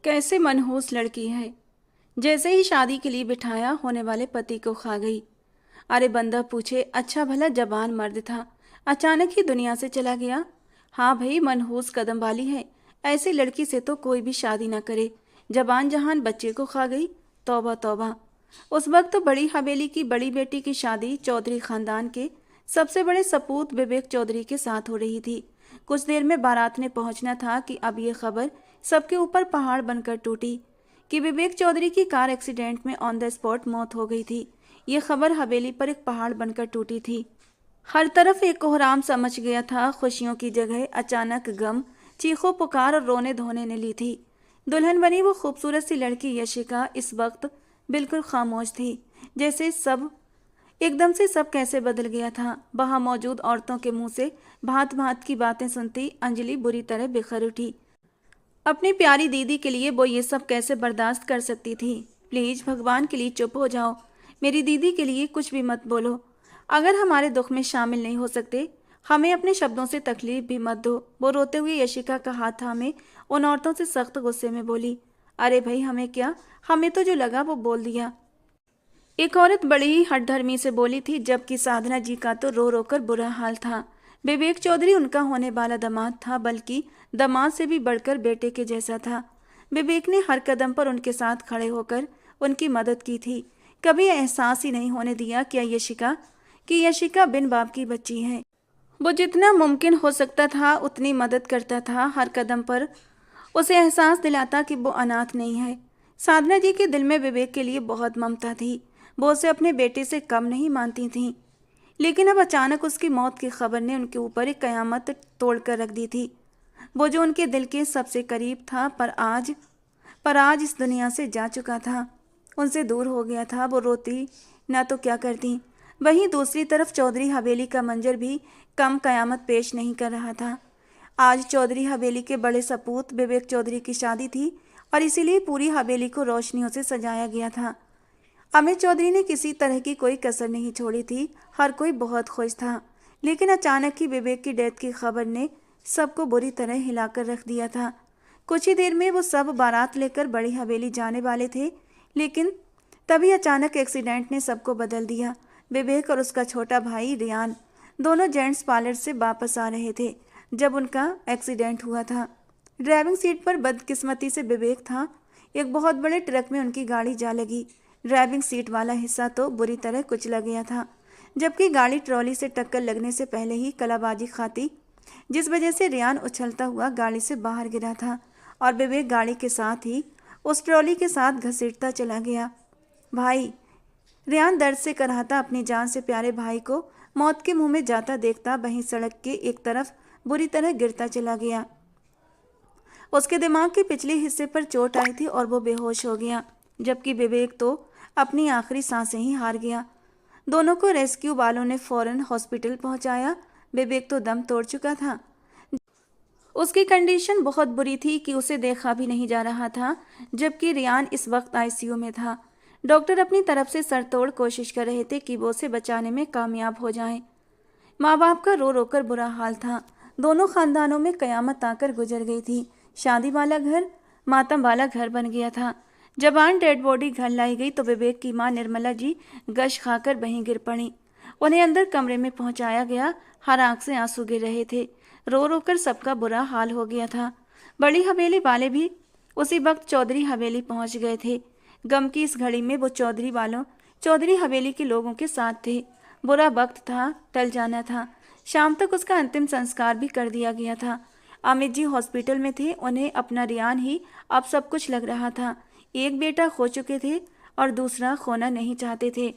कैसे मनहूस लड़की है। जैसे ही शादी के लिए बिठाया होने वाले पति को खा गई। अरे बंदा पूछे, अच्छा भला जवान मर्द था, अचानक ही दुनिया से चला गया। हाँ भाई, मनहूस कदम वाली है। ऐसी लड़की से तो कोई भी शादी ना करे। जवान जहान बच्चे को खा गई। तौबा तौबा। उस वक्त तो बड़ी हवेली की बड़ी बेटी की शादी चौधरी खानदान के सबसे बड़े सपूत विवेक चौधरी के साथ हो रही थी। कुछ देर में बारात ने पहुंचना था कि अब ये खबर सबके ऊपर पहाड़ बनकर टूटी कि विवेक चौधरी की कार एक्सीडेंट में ऑन द स्पॉट मौत हो गई थी। ये खबर हवेली पर एक पहाड़ बनकर टूटी थी। हर तरफ एक कोहराम समझ गया था। खुशियों की जगह अचानक गम, चीखों पुकार और रोने धोने ने ली थी। दुल्हन बनी वो खूबसूरत सी लड़की यशिका इस वक्त बिल्कुल खामोश थी। जैसे सब एकदम से सब कैसे बदल गया था। वहां मौजूद औरतों के मुंह से भांत भांत की बातें सुनती अंजलि बुरी तरह बिखर उठी। अपनी प्यारी दीदी के लिए वो ये सब कैसे बर्दाश्त कर सकती थी। प्लीज भगवान के लिए चुप हो जाओ। मेरी दीदी के लिए कुछ भी मत बोलो। अगर हमारे दुख में शामिल नहीं हो सकते, हमें अपने शब्दों से तकलीफ भी मत दो। वो रोते हुए यशिका का हाथ थामे उन औरतों से सख्त गुस्से में बोली, अरे भाई हमें क्या, हमें तो जो लगा वो बोल दिया। एक औरत बड़ी ही हठधर्मी से बोली थी, जबकि साधना जी का तो रो रो कर बुरा हाल था। विवेक चौधरी उनका होने वाला दामाद था, बल्कि दामाद से भी बढ़कर बेटे के जैसा था। विवेक ने हर कदम पर उनके साथ खड़े होकर उनकी मदद की थी। कभी एहसास ही नहीं होने दिया कि यशिका बिन बाप की बच्ची है। वो जितना मुमकिन हो सकता था उतनी मदद करता था। हर कदम पर उसे एहसास दिलाता कि वो अनाथ नहीं है। साधना जी के दिल में विवेक के लिए बहुत ममता थी। वो उसे अपने बेटे से कम नहीं मानती थीं। लेकिन अब अचानक उसकी मौत की खबर ने उनके ऊपर एक कयामत तोड़ कर रख दी थी। वो जो उनके दिल के सबसे करीब था, पर आज इस दुनिया से जा चुका था, उनसे दूर हो गया था। वो रोती ना तो क्या करती। वहीं दूसरी तरफ चौधरी हवेली का मंजर भी कम कयामत पेश नहीं कर रहा था। आज चौधरी हवेली के बड़े सपूत विवेक चौधरी की शादी थी और इसीलिए पूरी हवेली को रोशनियों से सजाया गया था। अमित चौधरी ने किसी तरह की कोई कसर नहीं छोड़ी थी। हर कोई बहुत खुश था। लेकिन अचानक ही विवेक की डेथ की खबर ने सबको बुरी तरह हिलाकर रख दिया था। कुछ ही देर में वो सब बारात लेकर बड़ी हवेली जाने वाले थे, लेकिन तभी अचानक एक्सीडेंट ने सबको बदल दिया। विवेक और उसका छोटा भाई रियान दोनों जेंट्स पार्लर से वापस आ रहे थे जब उनका एक्सीडेंट हुआ था। ड्राइविंग सीट पर बदकिस्मती से विवेक था। एक बहुत बड़े ट्रक में उनकी गाड़ी जा लगी। ड्राइविंग सीट वाला हिस्सा तो बुरी तरह कुचला गया था, जबकि गाड़ी ट्रॉली से टक्कर लगने से पहले ही कलाबाजी खाती, जिस वजह से रियान उछलता हुआ गाड़ी से बाहर गिरा था और विवेक गाड़ी के साथ ही उस ट्रॉली के साथ घसीटता चला गया। भाई, रियान दर्द से कराहता अपनी जान से प्यारे भाई को मौत के मुंह में जाता देखता वहीं सड़क के एक तरफ बुरी तरह गिरता चला गया। उसके दिमाग के पिछले हिस्से पर चोट आई थी और वो बेहोश हो गया, जबकि विवेक तो अपनी आखिरी सांसें ही हार गया। दोनों को रेस्क्यू वालों ने फौरन हॉस्पिटल पहुंचाया। विवेक तो दम तोड़ चुका था। उसकी कंडीशन बहुत बुरी थी कि उसे देखा भी नहीं जा रहा था, जबकि रियान इस वक्त आईसीयू में था। डॉक्टर अपनी तरफ से सरतोड़ कोशिश कर रहे थे कि वो उसे बचाने में कामयाब हो जाएं। माँ बाप का रो रो कर बुरा हाल था। दोनों खानदानों में कयामत आकर गुजर गई थी। शादी वाला घर मातम वाला घर बन गया था। जब आन डेड बॉडी घर लाई गई तो विवेक की मां निर्मला जी गश खाकर वहीं गिर पड़ी। उन्हें अंदर कमरे में पहुंचाया गया। हर आंख से आंसू गिर रहे थे। रो रो कर सबका बुरा हाल हो गया था। बड़ी हवेली वाले भी उसी वक्त चौधरी हवेली पहुंच गए थे। गम की इस घड़ी में वो चौधरी हवेली के लोगों के साथ थे। बुरा वक्त था, टल जाना था। शाम तक उसका अंतिम संस्कार भी कर दिया गया था। अमित जी हॉस्पिटल में थे। उन्हें अपना रियान ही अब सब कुछ लग रहा था। एक बेटा खो चुके थे और दूसरा खोना नहीं चाहते थे।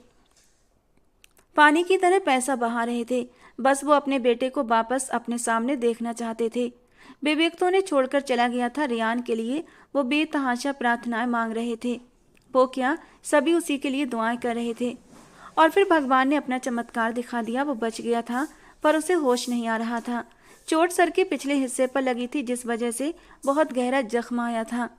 पानी की तरह पैसा बहा रहे थे। बस वो अपने बेटे को वापस अपने सामने देखना चाहते थे। विवेक तो उन्हें छोड़कर चला गया था। रियान के लिए वो बेतहाशा प्रार्थनाएं मांग रहे थे। वो क्या, सभी उसी के लिए दुआएं कर रहे थे। और फिर भगवान ने अपना चमत्कार दिखा दिया। वो बच गया था, पर उसे होश नहीं आ रहा था। चोट सर के पिछले हिस्से पर लगी थी, जिस वजह से बहुत गहरा जख्म आया था।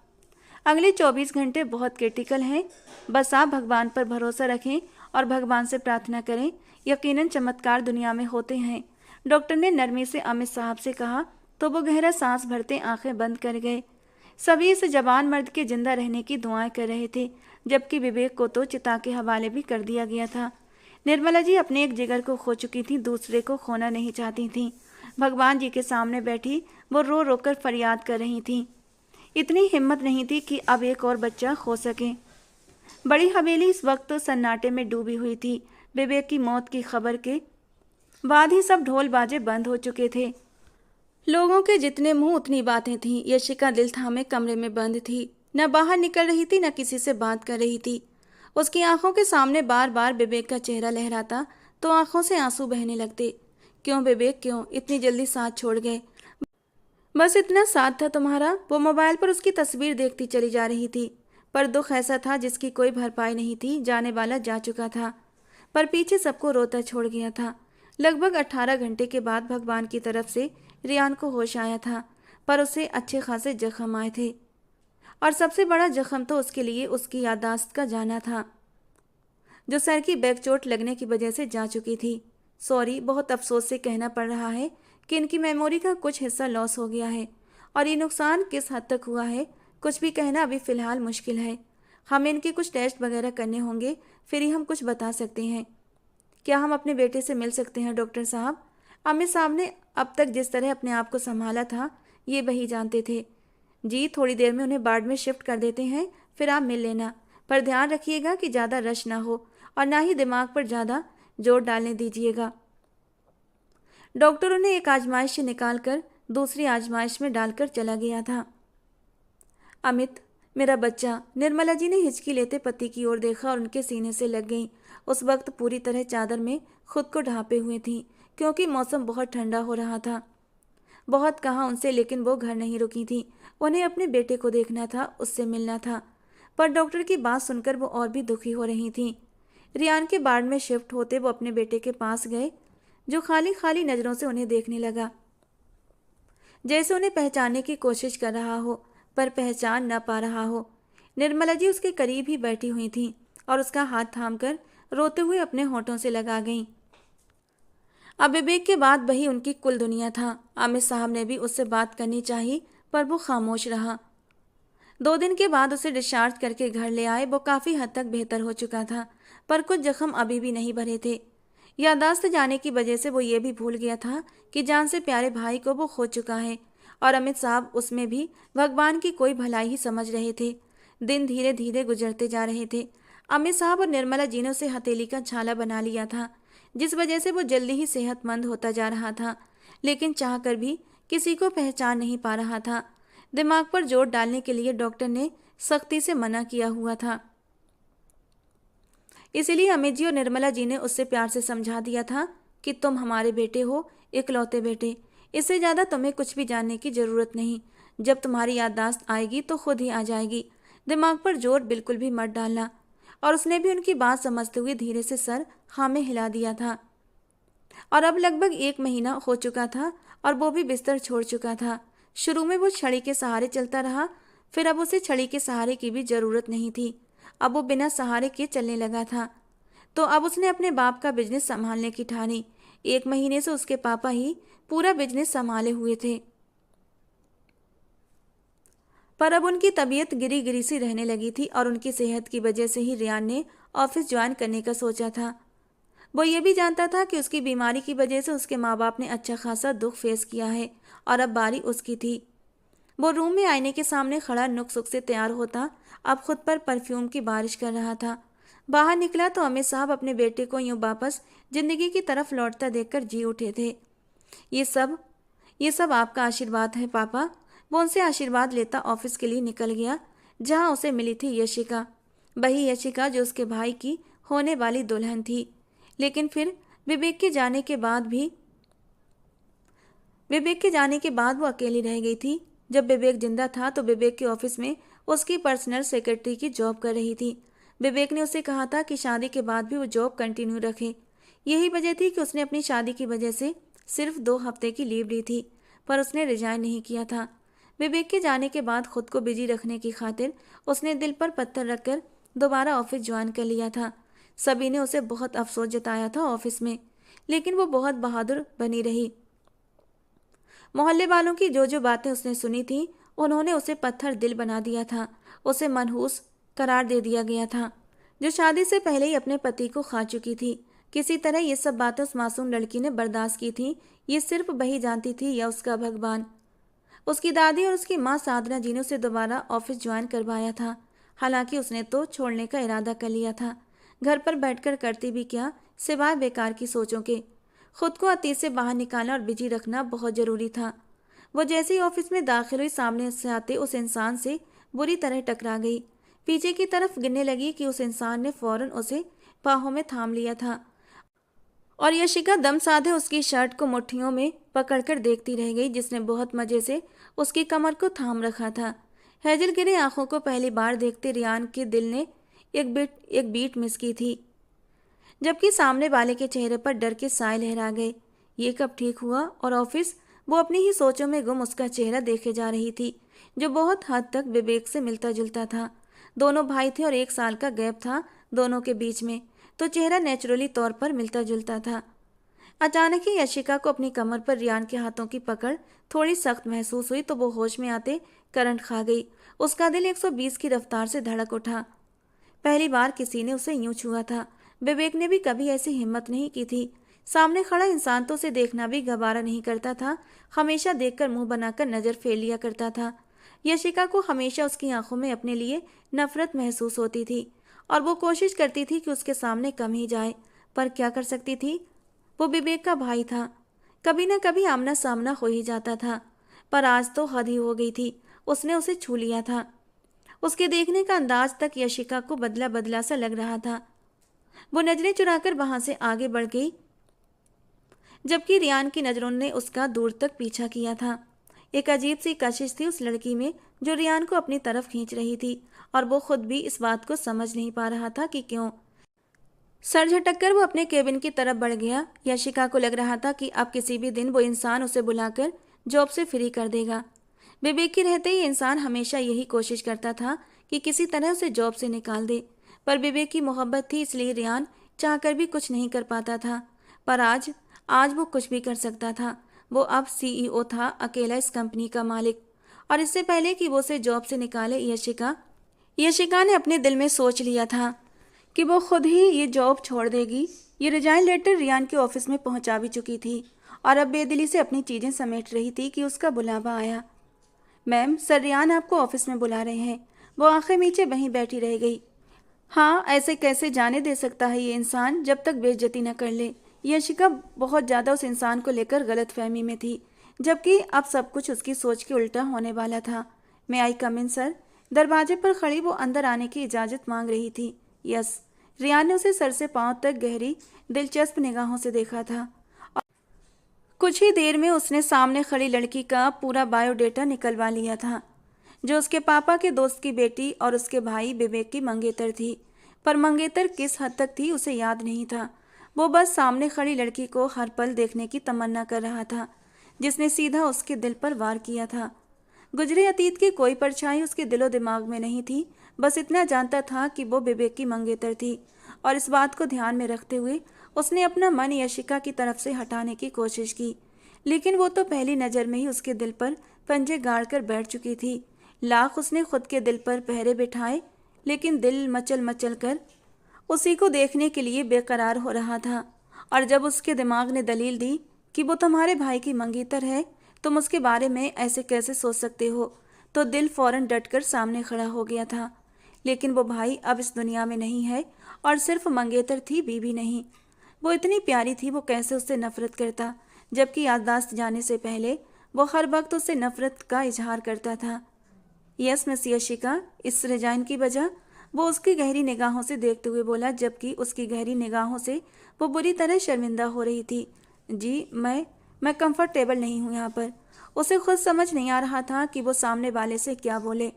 अगले 24 घंटे बहुत क्रिटिकल हैं। बस आप भगवान पर भरोसा रखें और भगवान से प्रार्थना करें। यकीनन चमत्कार दुनिया में होते हैं। डॉक्टर ने नरमी से अमित साहब से कहा तो वो गहरा सांस भरते आंखें बंद कर गए। सभी इस जवान मर्द के जिंदा रहने की दुआएं कर रहे थे, जबकि विवेक को तो चिता के हवाले भी कर दिया गया था। निर्मला जी अपने एक जिगर को खो चुकी थी, दूसरे को खोना नहीं चाहती थीं। भगवान जी के सामने बैठी वो रो रो कर फरियाद कर रही थीं। इतनी हिम्मत नहीं थी कि अब एक और बच्चा खो सके। बड़ी हवेली इस वक्त तो सन्नाटे में डूबी हुई थी। विवेक की मौत की खबर के बाद ही सब ढोल बाजे बंद हो चुके थे। लोगों के जितने मुंह उतनी बातें थीं। यशिका दिल थामे कमरे में बंद थी, न बाहर निकल रही थी, न किसी से बात कर रही थी। उसकी आंखों के सामने बार बार विवेक का चेहरा लहराता तो आंखों से आंसू बहने लगते। क्यों विवेक, क्यों इतनी जल्दी साथ छोड़ गए? बस इतना साथ था तुम्हारा? वो मोबाइल पर उसकी तस्वीर देखती चली जा रही थी। पर दुख ऐसा था जिसकी कोई भरपाई नहीं थी। जाने वाला जा चुका था, पर पीछे सबको रोता छोड़ गया था। लगभग 18 घंटे के बाद भगवान की तरफ से रियान को होश आया था, पर उसे अच्छे खासे जख्म आए थे। और सबसे बड़ा जख्म तो उसके लिए उसकी याददाश्त का जाना था, जो सर की बैक चोट लगने की वजह से जा चुकी थी। सॉरी, बहुत अफसोस से कहना पड़ रहा है कि इनकी मेमोरी का कुछ हिस्सा लॉस हो गया है। और ये नुकसान किस हद तक हुआ है कुछ भी कहना अभी फ़िलहाल मुश्किल है। हमें इनके कुछ टेस्ट वगैरह करने होंगे, फिर ही हम कुछ बता सकते हैं। क्या हम अपने बेटे से मिल सकते हैं डॉक्टर साहब? अमित साहब ने अब तक जिस तरह अपने आप को संभाला था ये वही जानते थे। जी, थोड़ी देर में उन्हें वार्ड में शिफ्ट कर देते हैं, फिर आप मिल लेना। पर ध्यान रखिएगा कि ज़्यादा रश ना हो और ना ही दिमाग पर ज़्यादा जोर डालने दीजिएगा। डॉक्टर उन्हें एक आजमाइश से निकालकर दूसरी आजमाइश में डालकर चला गया था। अमित, मेरा बच्चा। निर्मला जी ने हिचकी लेते पति की ओर देखा और उनके सीने से लग गई। उस वक्त पूरी तरह चादर में खुद को ढांपे हुए थी, क्योंकि मौसम बहुत ठंडा हो रहा था। बहुत कहा उनसे, लेकिन वो घर नहीं रुकी थी। उन्हें अपने बेटे को देखना था, उससे मिलना था। पर डॉक्टर की बात सुनकर वो और भी दुखी हो रही थी। रियान के वार्ड में शिफ्ट होते वो अपने बेटे के पास गए, जो खाली खाली नज़रों से उन्हें देखने लगा, जैसे उन्हें पहचानने की कोशिश कर रहा हो, पर पहचान न पा रहा हो। निर्मला जी उसके करीब ही बैठी हुई थीं और उसका हाथ थामकर रोते हुए अपने होठों से लगा गईं। अब विवेक के बाद वही उनकी कुल दुनिया था। आमिर साहब ने भी उससे बात करनी चाहिए, पर वो खामोश रहा। 2 दिन के बाद उसे डिस्चार्ज करके घर ले आए। वो काफ़ी हद तक बेहतर हो चुका था, पर कुछ जख्म अभी भी नहीं भरे थे। याददाश्त जाने की वजह से वो ये भी भूल गया था कि जान से प्यारे भाई को वो खो चुका है, और अमित साहब उसमें भी भगवान की कोई भलाई ही समझ रहे थे। दिन धीरे धीरे गुजरते जा रहे थे। अमित साहब और निर्मला जी ने उसे हथेली का छाला बना लिया था, जिस वजह से वो जल्दी ही सेहतमंद होता जा रहा था, लेकिन चाहकर भी किसी को पहचान नहीं पा रहा था। दिमाग पर जोर डालने के लिए डॉक्टर ने सख्ती से मना किया हुआ था। इसीलिए अमित जी और निर्मला जी ने उससे प्यार से समझा दिया था कि तुम हमारे बेटे हो, इकलौते बेटे। इससे ज़्यादा तुम्हें कुछ भी जानने की ज़रूरत नहीं। जब तुम्हारी याददाश्त आएगी तो खुद ही आ जाएगी। दिमाग पर जोर बिल्कुल भी मत डालना। और उसने भी उनकी बात समझते हुए धीरे से सर हाँ में हिला दिया था। और अब लगभग 1 महीना हो चुका था और वो भी बिस्तर छोड़ चुका था। शुरू में वो छड़ी के सहारे चलता रहा, फिर अब उसे छड़ी के सहारे की भी ज़रूरत नहीं थी। अब वो बिना सहारे के चलने लगा था। तो अब उसने अपने बाप का बिजनेस संभालने की ठानी। 1 महीने से उसके पापा ही पूरा बिजनेस संभाले हुए थे, पर अब उनकी तबीयत गिरी गिरी सी रहने लगी थी, और उनकी सेहत की वजह से ही रियान ने ऑफिस ज्वाइन करने का सोचा था। वो ये भी जानता था कि उसकी बीमारी की वजह से उसके माँ बाप ने अच्छा खासा दुख फेस किया है, और अब बारी उसकी थी। वो रूम में आईने के सामने खड़ा नुक सुख से तैयार होता, अब खुद पर परफ्यूम की बारिश कर रहा था। बाहर निकला तो अमित साहब अपने बेटे को यूं वापस जिंदगी की तरफ लौटता देखकर जी उठे थे। ये सब आपका आशीर्वाद है पापा। वो उनसे आशीर्वाद लेता ऑफिस के लिए निकल गया, जहां उसे मिली थी यशिका। वही यशिका जो उसके भाई की होने वाली दुल्हन थी। लेकिन फिर विवेक के जाने के बाद वो अकेली रह गई थी। जब विवेक जिंदा था तो विवेक के ऑफिस में उसकी पर्सनल सेक्रेटरी की जॉब कर रही थी। विवेक ने उसे कहा था कि शादी के बाद भी वो जॉब कंटिन्यू रखे। यही वजह थी कि उसने अपनी शादी की वजह से सिर्फ 2 हफ्ते की लीव ली थी, पर उसने रिजाइन नहीं किया था। विवेक के जाने के बाद खुद को बिजी रखने की खातिर उसने दिल पर पत्थर रखकर दोबारा ऑफिस ज्वाइन कर लिया था। सभी ने उसे बहुत अफसोस जताया था ऑफिस में, लेकिन वो बहुत बहादुर बनी रही। मोहल्ले वालों की जो जो बातें उसने सुनी थी उन्होंने उसे पत्थर दिल बना दिया था, उसे मनहूस करार दे दिया गया था, जो शादी से पहले ही अपने पति को खा चुकी थी। किसी तरह ये सब बातें उस मासूम लड़की ने बर्दाश्त की थी। ये सिर्फ वही जानती थी या उसका भगवान। उसकी दादी और उसकी माँ साधना जी ने उसे दोबारा ऑफिस ज्वाइन करवाया था। हालांकि उसने तो छोड़ने का इरादा कर लिया था। घर पर बैठकर करती भी क्या, सिवाय बेकार की सोचों के। खुद को अतीत से बाहर निकालना और बिजी रखना बहुत जरूरी था। वो जैसे ही ऑफिस में दाखिल हुई, सामने से आते उस इंसान से बुरी तरह टकरा गई। पीछे की तरफ गिरने लगी कि उस इंसान ने फौरन उसे बाहों में थाम लिया था और यशिका दम साधे उसकी शर्ट को मुट्ठियों में पकड़कर देखती रह गई, जिसने बहुत मजे से उसकी कमर को थाम रखा था। हेजल गिरे आंखों को पहली बार देखते रियान के दिल ने एक बीट मिस की थी, जबकि सामने वाले के चेहरे पर डर के साए लहरा गए। ये कब ठीक हुआ? और ऑफिस? वो अपनी ही सोचों में गुम उसका चेहरा देखे जा रही थी, जो बहुत हद तक विवेक से मिलता जुलता था। दोनों भाई थे और 1 साल का गैप था दोनों के बीच में, तो चेहरा नेचुरली तौर पर मिलता जुलता था। अचानक ही यशिका को अपनी कमर पर रियान के हाथों की पकड़ थोड़ी सख्त महसूस हुई, तो वो होश में आते करंट खा गई। उसका दिल 120 की रफ्तार से धड़क उठा। पहली बार किसी ने उसे यूं छुआ था। विवेक ने भी कभी ऐसी हिम्मत नहीं की थी। सामने खड़ा इंसान तो उसे देखना भी गवारा नहीं करता था, हमेशा देखकर मुंह बनाकर नजर फेर लिया करता था। यशिका को हमेशा उसकी आंखों में अपने लिए नफरत महसूस होती थी और वो कोशिश करती थी कि उसके सामने कम ही जाए, पर क्या कर सकती थी? वो विवेक का भाई था, कभी न कभी आमना सामना हो ही जाता था, पर आज तो हद ही हो गई थी। उसने उसे छू लिया था। उसके देखने का अंदाज तक यशिका को बदला बदला सा लग रहा था। वो नजरें चुराकर वहां से आगे बढ़ गई, जबकि रियान की नजरों ने उसका दूर तक पीछा किया था। एक अजीब सी कशिश थी उस लड़की में, जो रियान को अपनी तरफ खींच रही थी, और वो खुद भी इस बात को समझ नहीं पा रहा था कि क्यों। सर झटककर वो अपने केबिन की तरफ बढ़ गया। यशिका को लग रहा था कि अब किसी भी दिन वो इंसान उसे बुलाकर जॉब से फ्री कर देगा। विवेक के रहते ही इंसान हमेशा यही कोशिश करता था कि किसी तरह उसे जॉब से निकाल दे, पर विवेक की मोहब्बत थी, इसलिए रियान चाहकर भी कुछ नहीं कर पाता था। पर आज वो कुछ भी कर सकता था। वो अब सीईओ था, अकेला इस कंपनी का मालिक। और इससे पहले कि वो उसे जॉब से निकाले, यशिका ने अपने दिल में सोच लिया था कि वो खुद ही ये जॉब छोड़ देगी। ये रिजाइन लेटर रियान के ऑफिस में पहुंचा भी चुकी थी और अब बेदिली से अपनी चीजें समेट रही थी कि उसका बुलावा आया। मैम, सर रियान आपको ऑफिस में बुला रहे हैं। वो आंखें नीचे वहीं बैठी रह गई। हाँ, ऐसे कैसे जाने दे सकता है ये इंसान जब तक बेइज्जती न कर ले। यशिका बहुत ज़्यादा उस इंसान को लेकर गलतफहमी में थी, जबकि अब सब कुछ उसकी सोच के उल्टा होने वाला था। मैं आई कम इन सर? दरवाजे पर खड़ी वो अंदर आने की इजाज़त मांग रही थी। यस। रियान ने उसे सर से पांव तक गहरी दिलचस्प निगाहों से देखा था। कुछ ही देर में उसने सामने खड़ी लड़की का पूरा बायोडेटा निकलवा लिया था, जो उसके पापा के दोस्त की बेटी और उसके भाई विवेक की मंगेतर थी। पर मंगेतर किस हद तक थी उसे याद नहीं था। वो बस सामने खड़ी लड़की को हर पल देखने की तमन्ना कर रहा था, जिसने सीधा उसके दिल पर वार किया था। गुजरे अतीत की कोई परछाई उसके दिलो दिमाग में नहीं थी। बस इतना जानता था कि वो विवेक की मंगेतर थी, और इस बात को ध्यान में रखते हुए उसने अपना मन यशिका की तरफ से हटाने की कोशिश की। लेकिन वो तो पहली नज़र में ही उसके दिल पर पंजे गाड़ कर बैठ चुकी थी। लाख उसने खुद के दिल पर पहरे बिठाए, लेकिन दिल मचल मचल कर उसी को देखने के लिए बेकरार हो रहा था। और जब उसके दिमाग ने दलील दी कि वो तुम्हारे भाई की मंगेतर है, तुम उसके बारे में ऐसे कैसे सोच सकते हो, तो दिल फौरन डटकर सामने खड़ा हो गया था। लेकिन वो भाई अब इस दुनिया में नहीं है, और सिर्फ मंगेतर थी, बीवी नहीं। वो इतनी प्यारी थी, वो कैसे उससे नफरत करता, जबकि याददाश्त जाने से पहले वो हर वक्त उससे नफरत का इजहार करता था। यस मिस यशिका, इस रिजाइन की वजह? वो उसकी गहरी निगाहों से देखते हुए बोला, जबकि उसकी गहरी निगाहों से वो बुरी तरह शर्मिंदा हो रही थी। जी, मैं कंफर्टेबल नहीं हूँ यहाँ पर। उसे खुद समझ नहीं आ रहा था कि वो सामने वाले से क्या बोले,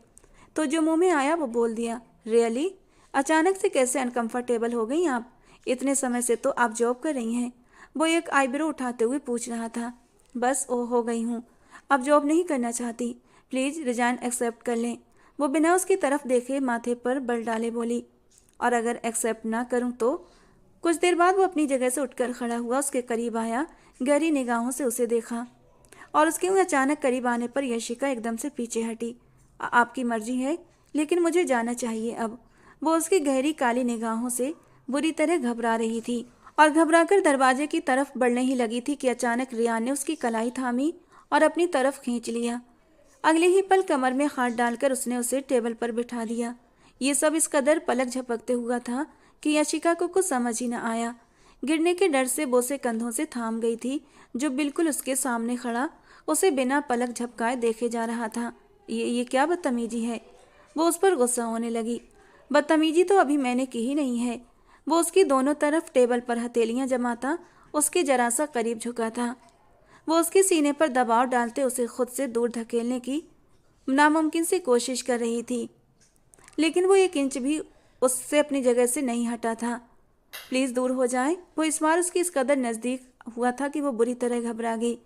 तो जो मुंह में आया वो बोल दिया। रियली? अचानक से कैसे अनकंफर्टेबल हो गई आप? इतने समय से तो आप जॉब कर रही हैं। वो एक आईब्रो उठाते हुए पूछ रहा था। बस ओ हो गई हूँ, अब जॉब नहीं करना चाहती। प्लीज़ रिजाइन एक्सेप्ट कर लें। वो बिना उसकी तरफ देखे माथे पर बल डाले बोली। और अगर एक्सेप्ट ना करूं तो? कुछ देर बाद वो अपनी जगह से उठकर खड़ा हुआ, उसके करीब आया, गहरी निगाहों से उसे देखा और उसके अचानक करीब आने पर यशिका एकदम से पीछे हटी। आपकी मर्जी है, लेकिन मुझे जाना चाहिए अब। वो उसकी गहरी काली निगाहों से बुरी तरह घबरा रही थी और घबराकर दरवाजे की तरफ बढ़ने ही लगी थी कि अचानक रियान ने उसकी कलाई थामी और अपनी तरफ खींच लिया। अगले ही पल कमर में हाथ डालकर उसने उसे टेबल पर बिठा दिया। ये सब इस कदर पलक झपकते हुआ था कि यशिका को कुछ समझ ही न आया। गिरने के डर से वो उसे कंधों से थाम गई थी, जो बिल्कुल उसके सामने खड़ा उसे बिना पलक झपकाए देखे जा रहा था। ये क्या बदतमीजी है? वो उस पर गुस्सा होने लगी। बदतमीजी तो अभी मैंने की ही नहीं है। वो उसकी दोनों तरफ टेबल पर हथेलियां जमाता उसके जरा सा करीब झुका था। वो उसके सीने पर दबाव डालते उसे खुद से दूर धकेलने की नामुमकिन सी कोशिश कर रही थी, लेकिन वो 1 इंच भी उससे अपनी जगह से नहीं हटा था। प्लीज़ दूर हो जाए। वो इस बार उसकी इस कदर नज़दीक हुआ था कि वो बुरी तरह घबरा गई।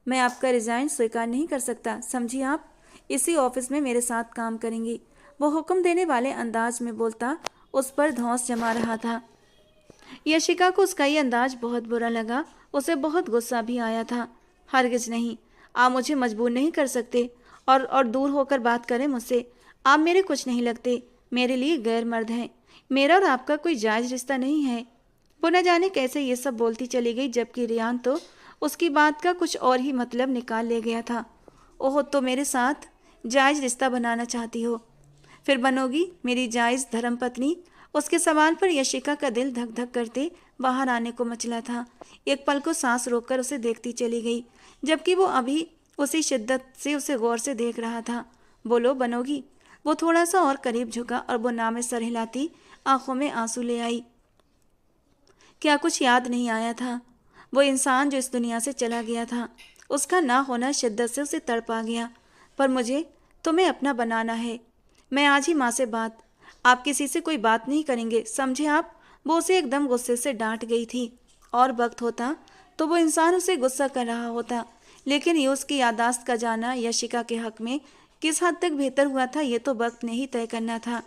मैं आपका रिज़ाइन स्वीकार नहीं कर सकता, समझिए। आप इसी ऑफिस में मेरे साथ काम करेंगी। वो हुक्म देने वाले अंदाज में बोलता उस पर धौंस जमा रहा था। यशिका को उसका ये अंदाज बहुत बुरा लगा। उसे बहुत गुस्सा भी आया था। हरगिज नहीं, आप मुझे मजबूर नहीं कर सकते और दूर होकर बात करें मुझसे। आप मेरे कुछ नहीं लगते, मेरे लिए गैर मर्द हैं। मेरा और आपका कोई जायज़ रिश्ता नहीं है। वो न जाने कैसे ये सब बोलती चली गई, जबकि रियान तो उसकी बात का कुछ और ही मतलब निकाल ले गया था। ओह, तो मेरे साथ जायज़ रिश्ता बनाना चाहती हो? फिर बनोगी मेरी जायज़ धर्मपत्नी? उसके सवाल पर यशिका का दिल धक धक करते बाहर आने को मचला था। एक पल को सांस रोककर उसे देखती चली गई, जबकि वो अभी उसी शिद्दत से उसे गौर से देख रहा था। बोलो, बनोगी? वो थोड़ा सा और करीब झुका और वो नाम में सर हिलाती आंखों में आंसू ले आई। क्या कुछ याद नहीं आया था? वो इंसान जो इस दुनिया से चला गया था, उसका ना होना शिद्दत से उसे तड़पा गया। पर मुझे तुम्हें अपना बनाना है। मैं आज ही माँ से आप किसी से कोई बात नहीं करेंगे, समझे आप? वो उसे एकदम गुस्से से डांट गई थी। और वक्त होता तो वो इंसान उसे गुस्सा कर रहा होता, लेकिन ये उसकी यादाश्त का जाना यशिका के हक में किस हद तक बेहतर हुआ था, ये तो वक्त ने ही तय करना था।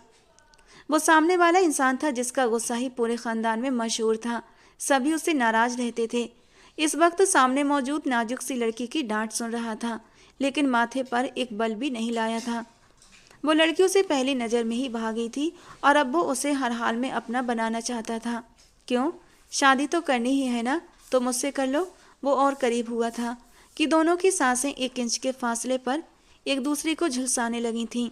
वो सामने वाला इंसान था जिसका गुस्सा ही पूरे खानदान में मशहूर था। सभी उससे नाराज रहते थे। इस वक्त सामने मौजूद नाजुक सी लड़की की डांट सुन रहा था, लेकिन माथे पर एक बल भी नहीं लाया था। वो लड़की उसे पहली नज़र में ही भा गई थी और अब वो उसे हर हाल में अपना बनाना चाहता था। क्यों? शादी तो करनी ही है ना, तो मुझसे कर लो। वो और करीब हुआ था कि दोनों की सांसें 1 इंच के फासले पर एक दूसरे को झुलसाने लगी थीं।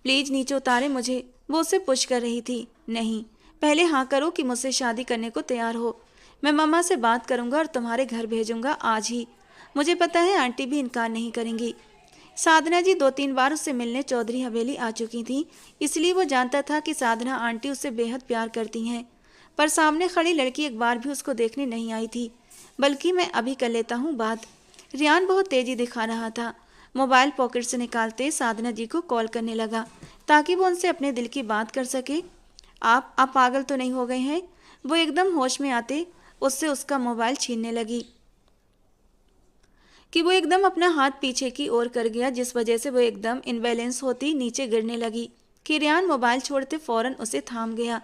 प्लीज नीचे उतारे मुझे, वो उसे पुश कर रही थी। नहीं, पहले हाँ करो कि मुझसे शादी करने को तैयार हो। मैं मम्मा से बात करूंगा और तुम्हारे घर भेजूंगा आज ही। मुझे पता है आंटी भी इनकार नहीं करेंगी। साधना जी 2-3 बार उससे मिलने चौधरी हवेली आ चुकी थी, इसलिए वो जानता था कि साधना आंटी उससे बेहद प्यार करती हैं। पर सामने खड़ी लड़की एक बार भी उसको देखने नहीं आई थी। बल्कि मैं अभी कर लेता हूँ बात। रियान बहुत तेजी दिखा रहा था। मोबाइल पॉकेट से निकालते साधना जी को कॉल करने लगा ताकि वो उनसे अपने दिल की बात कर सके। आप पागल तो नहीं हो गए हैं? वो एकदम होश में आते उससे उसका मोबाइल छीनने लगी कि वो एकदम अपना हाथ पीछे की ओर कर गया, जिस वजह से वो एकदम इनबैलेंस होती नीचे गिरने लगी कि रियान मोबाइल छोड़ते फौरन उसे थाम गया,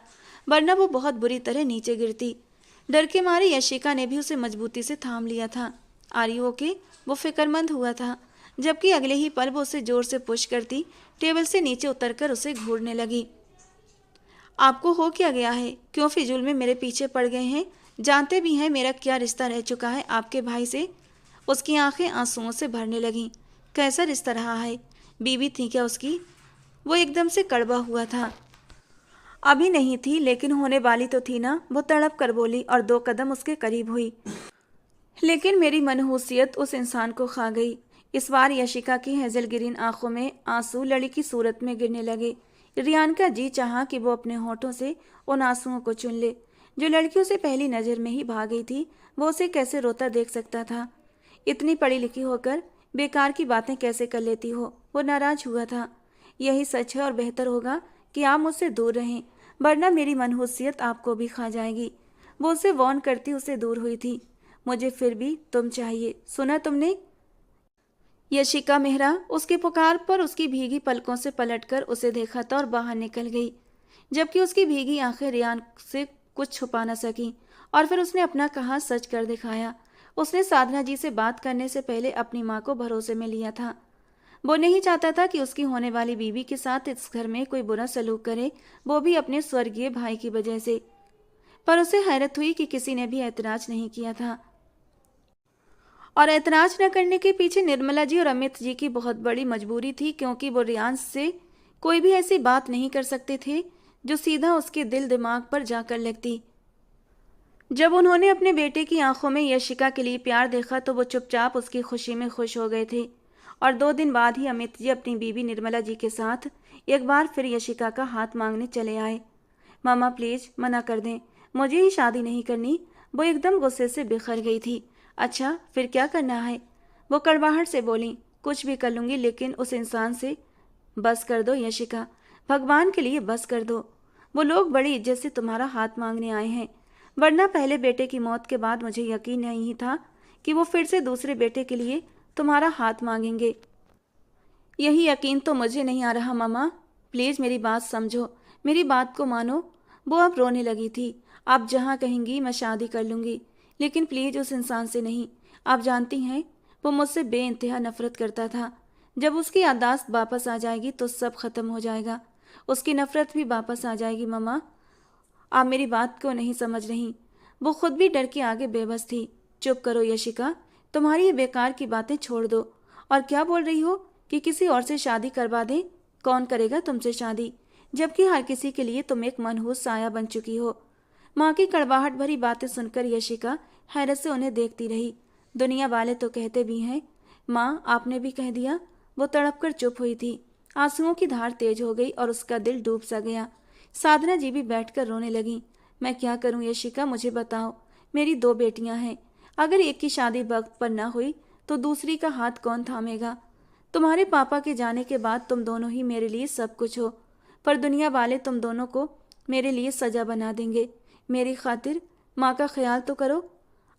वरना वो बहुत बुरी तरह नीचे गिरती। डर के मारे यशिका ने भी उसे मजबूती से थाम लिया था। Are you okay? वो फिक्रमंद हुआ था, जबकि अगले ही पल वो उसे जोर से पुश करती टेबल से नीचे उतरकर उसे घूरने लगी। आपको हो क्या गया है? क्यों फिजूल में मेरे पीछे पड़ गए हैं? जानते भी हैं मेरा क्या रिश्ता रह चुका है आपके भाई से? उसकी आंखें आंसुओं से भरने लगीं। कैसा रिश्ता रहा है? बीवी थी क्या उसकी? वो एकदम से कड़वा हुआ था। अभी नहीं थी, लेकिन होने वाली तो थी ना। वो तड़प कर बोली और 2 कदम उसके करीब हुई। लेकिन मेरी मनहूसियत उस इंसान को खा गई। इस बार यशिका की हेजलगिरीन आंखों में आंसू लड़ी की सूरत में गिरने लगे। रियान का जी चाहा कि वो अपने होठों से उन आंसुओं को चुन ले। जो लड़की उसे पहली नज़र में ही भाग गई थी, वो उसे कैसे रोता देख सकता था? इतनी पढ़ी लिखी होकर बेकार की बातें कैसे कर लेती हो? वो नाराज हुआ था। यही सच है और बेहतर होगा कि आप मुझसे दूर रहें, वरना मेरी मनहूसियत आपको भी खा जाएगी। वो उसे वॉर्न करती उसे दूर हुई थी। मुझे फिर भी तुम चाहिए, सुना तुमने? यशिका मेहरा उसकी पुकार पर उसकी भीगी पलकों से पलटकर उसे देखा था और बाहर निकल गई, जबकि उसकी भीगी आंखें रियान से कुछ छुपा न सकी। और फिर उसने अपना कहा सच कर दिखाया। उसने साधना जी से बात करने से पहले अपनी माँ को भरोसे में लिया था। वो नहीं चाहता था कि उसकी होने वाली बीवी के साथ इस घर में कोई बुरा सलूक करे, वो भी अपने स्वर्गीय भाई की वजह से। पर उसे हैरत हुई कि किसी ने भी ऐतराज नहीं किया था। और ऐतराज न करने के पीछे निर्मला जी और अमित जी की बहुत बड़ी मजबूरी थी, क्योंकि वो रियांश से कोई भी ऐसी बात नहीं कर सकते थे जो सीधा उसके दिल दिमाग पर जाकर लगती। जब उन्होंने अपने बेटे की आंखों में यशिका के लिए प्यार देखा तो वो चुपचाप उसकी खुशी में खुश हो गए थे। और 2 दिन बाद ही अमित जी अपनी बीवी निर्मला जी के साथ एक बार फिर यशिका का हाथ मांगने चले आए। मामा प्लीज मना कर दें, मुझे ही शादी नहीं करनी। वो एकदम गुस्से से बिखर गई थी। अच्छा फिर क्या करना है? वो कड़वाहट से बोली, कुछ भी कर लूंगी, लेकिन उस इंसान से बस कर दो यशिका, भगवान के लिए बस कर दो। वो लोग बड़ी इज्जत से तुम्हारा हाथ मांगने आए हैं, वरना पहले बेटे की मौत के बाद मुझे यकीन नहीं था कि वो फिर से दूसरे बेटे के लिए तुम्हारा हाथ मांगेंगे। यही यकीन तो मुझे नहीं आ रहा मामा, प्लीज मेरी बात समझो, मेरी बात को मानो। वो अब रोने लगी थी। आप जहाँ कहेंगी मैं शादी कर लूंगी, लेकिन प्लीज उस इंसान से नहीं। आप जानती हैं वो मुझसे बेइंतहा नफरत करता था। जब उसकी याददाश्त वापस आ जाएगी तो सब खत्म हो जाएगा, उसकी नफरत भी वापस आ जाएगी। मामा आप मेरी बात को नहीं समझ रही। वो खुद भी डर के आगे बेबस थी। चुप करो यशिका, तुम्हारी ये बेकार की बातें छोड़ दो। और क्या बोल रही हो कि किसी और से शादी करवा दें? कौन करेगा तुमसे शादी, जबकि हर किसी के लिए तुम एक मनहूस साया बन चुकी हो। माँ की कड़वाहट भरी बातें सुनकर यशिका हैरत से उन्हें देखती रही। दुनिया वाले तो कहते भी हैं। माँ आपने भी कह दिया। वो तड़प कर चुप हुई थी। आंसुओं की धार तेज हो गई और उसका दिल डूब सा गया। साधना जी भी बैठकर रोने लगी। मैं क्या करूं यशिका, मुझे बताओ। मेरी 2 बेटियां हैं, अगर एक की शादी वक्त पर ना हुई तो दूसरी का हाथ कौन थामेगा? तुम्हारे पापा के जाने के बाद तुम दोनों ही मेरे लिए सब कुछ हो, पर दुनिया वाले तुम दोनों को मेरे लिए सजा बना देंगे। मेरी खातिर माँ का ख्याल तो करो।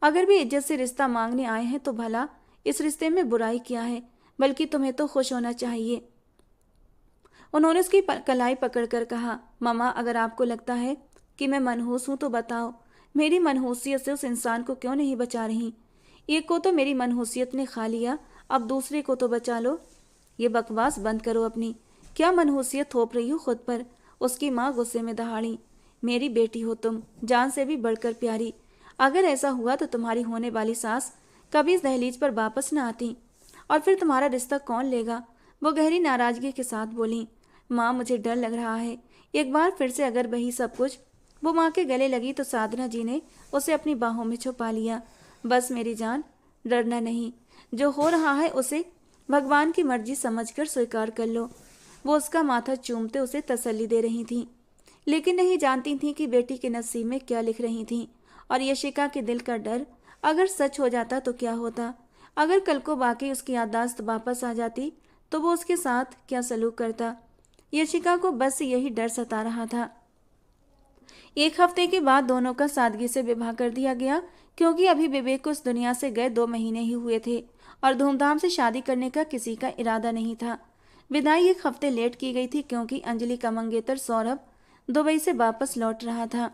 अगर भी इज्जत से रिश्ता मांगने आए हैं तो भला इस रिश्ते में बुराई क्या है, बल्कि तुम्हें तो खुश होना चाहिए। उन्होंने उसकी कलाई पकड़कर कहा, मामा अगर आपको लगता है कि मैं मनहूस हूं तो बताओ, मेरी मनहूसियत से उस इंसान को क्यों नहीं बचा रही? एक को तो मेरी मनहूसियत ने खा लिया, अब दूसरे को तो बचा लो। ये बकवास बंद करो अपनी, क्या मनहूसियत थोप रही हो खुद पर? उसकी माँ गुस्से में दहाड़ी। मेरी बेटी हो तुम, जान से भी बढ़कर प्यारी। अगर ऐसा हुआ तो तुम्हारी होने वाली सास कभी इस दहलीज पर वापस न आती, और फिर तुम्हारा रिश्ता कौन लेगा? वो गहरी नाराजगी के साथ बोली, माँ मुझे डर लग रहा है, एक बार फिर से अगर वही सब कुछ। वो माँ के गले लगी तो साधना जी ने उसे अपनी बाहों में छुपा लिया। बस मेरी जान, डरना नहीं, जो हो रहा है उसे भगवान की मर्जी समझकर स्वीकार कर लो। वो उसका माथा चूमते उसे तसल्ली दे रही थी, लेकिन नहीं जानती थी कि बेटी के नसीब में क्या लिख रही थी। और यशिका के दिल का डर अगर सच हो जाता तो क्या होता? अगर कल को वाकई उसकी याददाश्त वापस आ जाती तो वो उसके साथ क्या सलूक करता? यशिका को बस यही डर सता रहा था। 1 हफ्ते के बाद दोनों का सादगी से विवाह कर दिया गया, क्योंकि अभी विवेक को इस दुनिया से गए 2 महीने ही हुए थे और धूमधाम से शादी करने का किसी का इरादा नहीं था। विदाई 1 हफ्ते लेट की गई थी, क्योंकि अंजलि का मंगेतर सौरभ दुबई से वापस लौट रहा था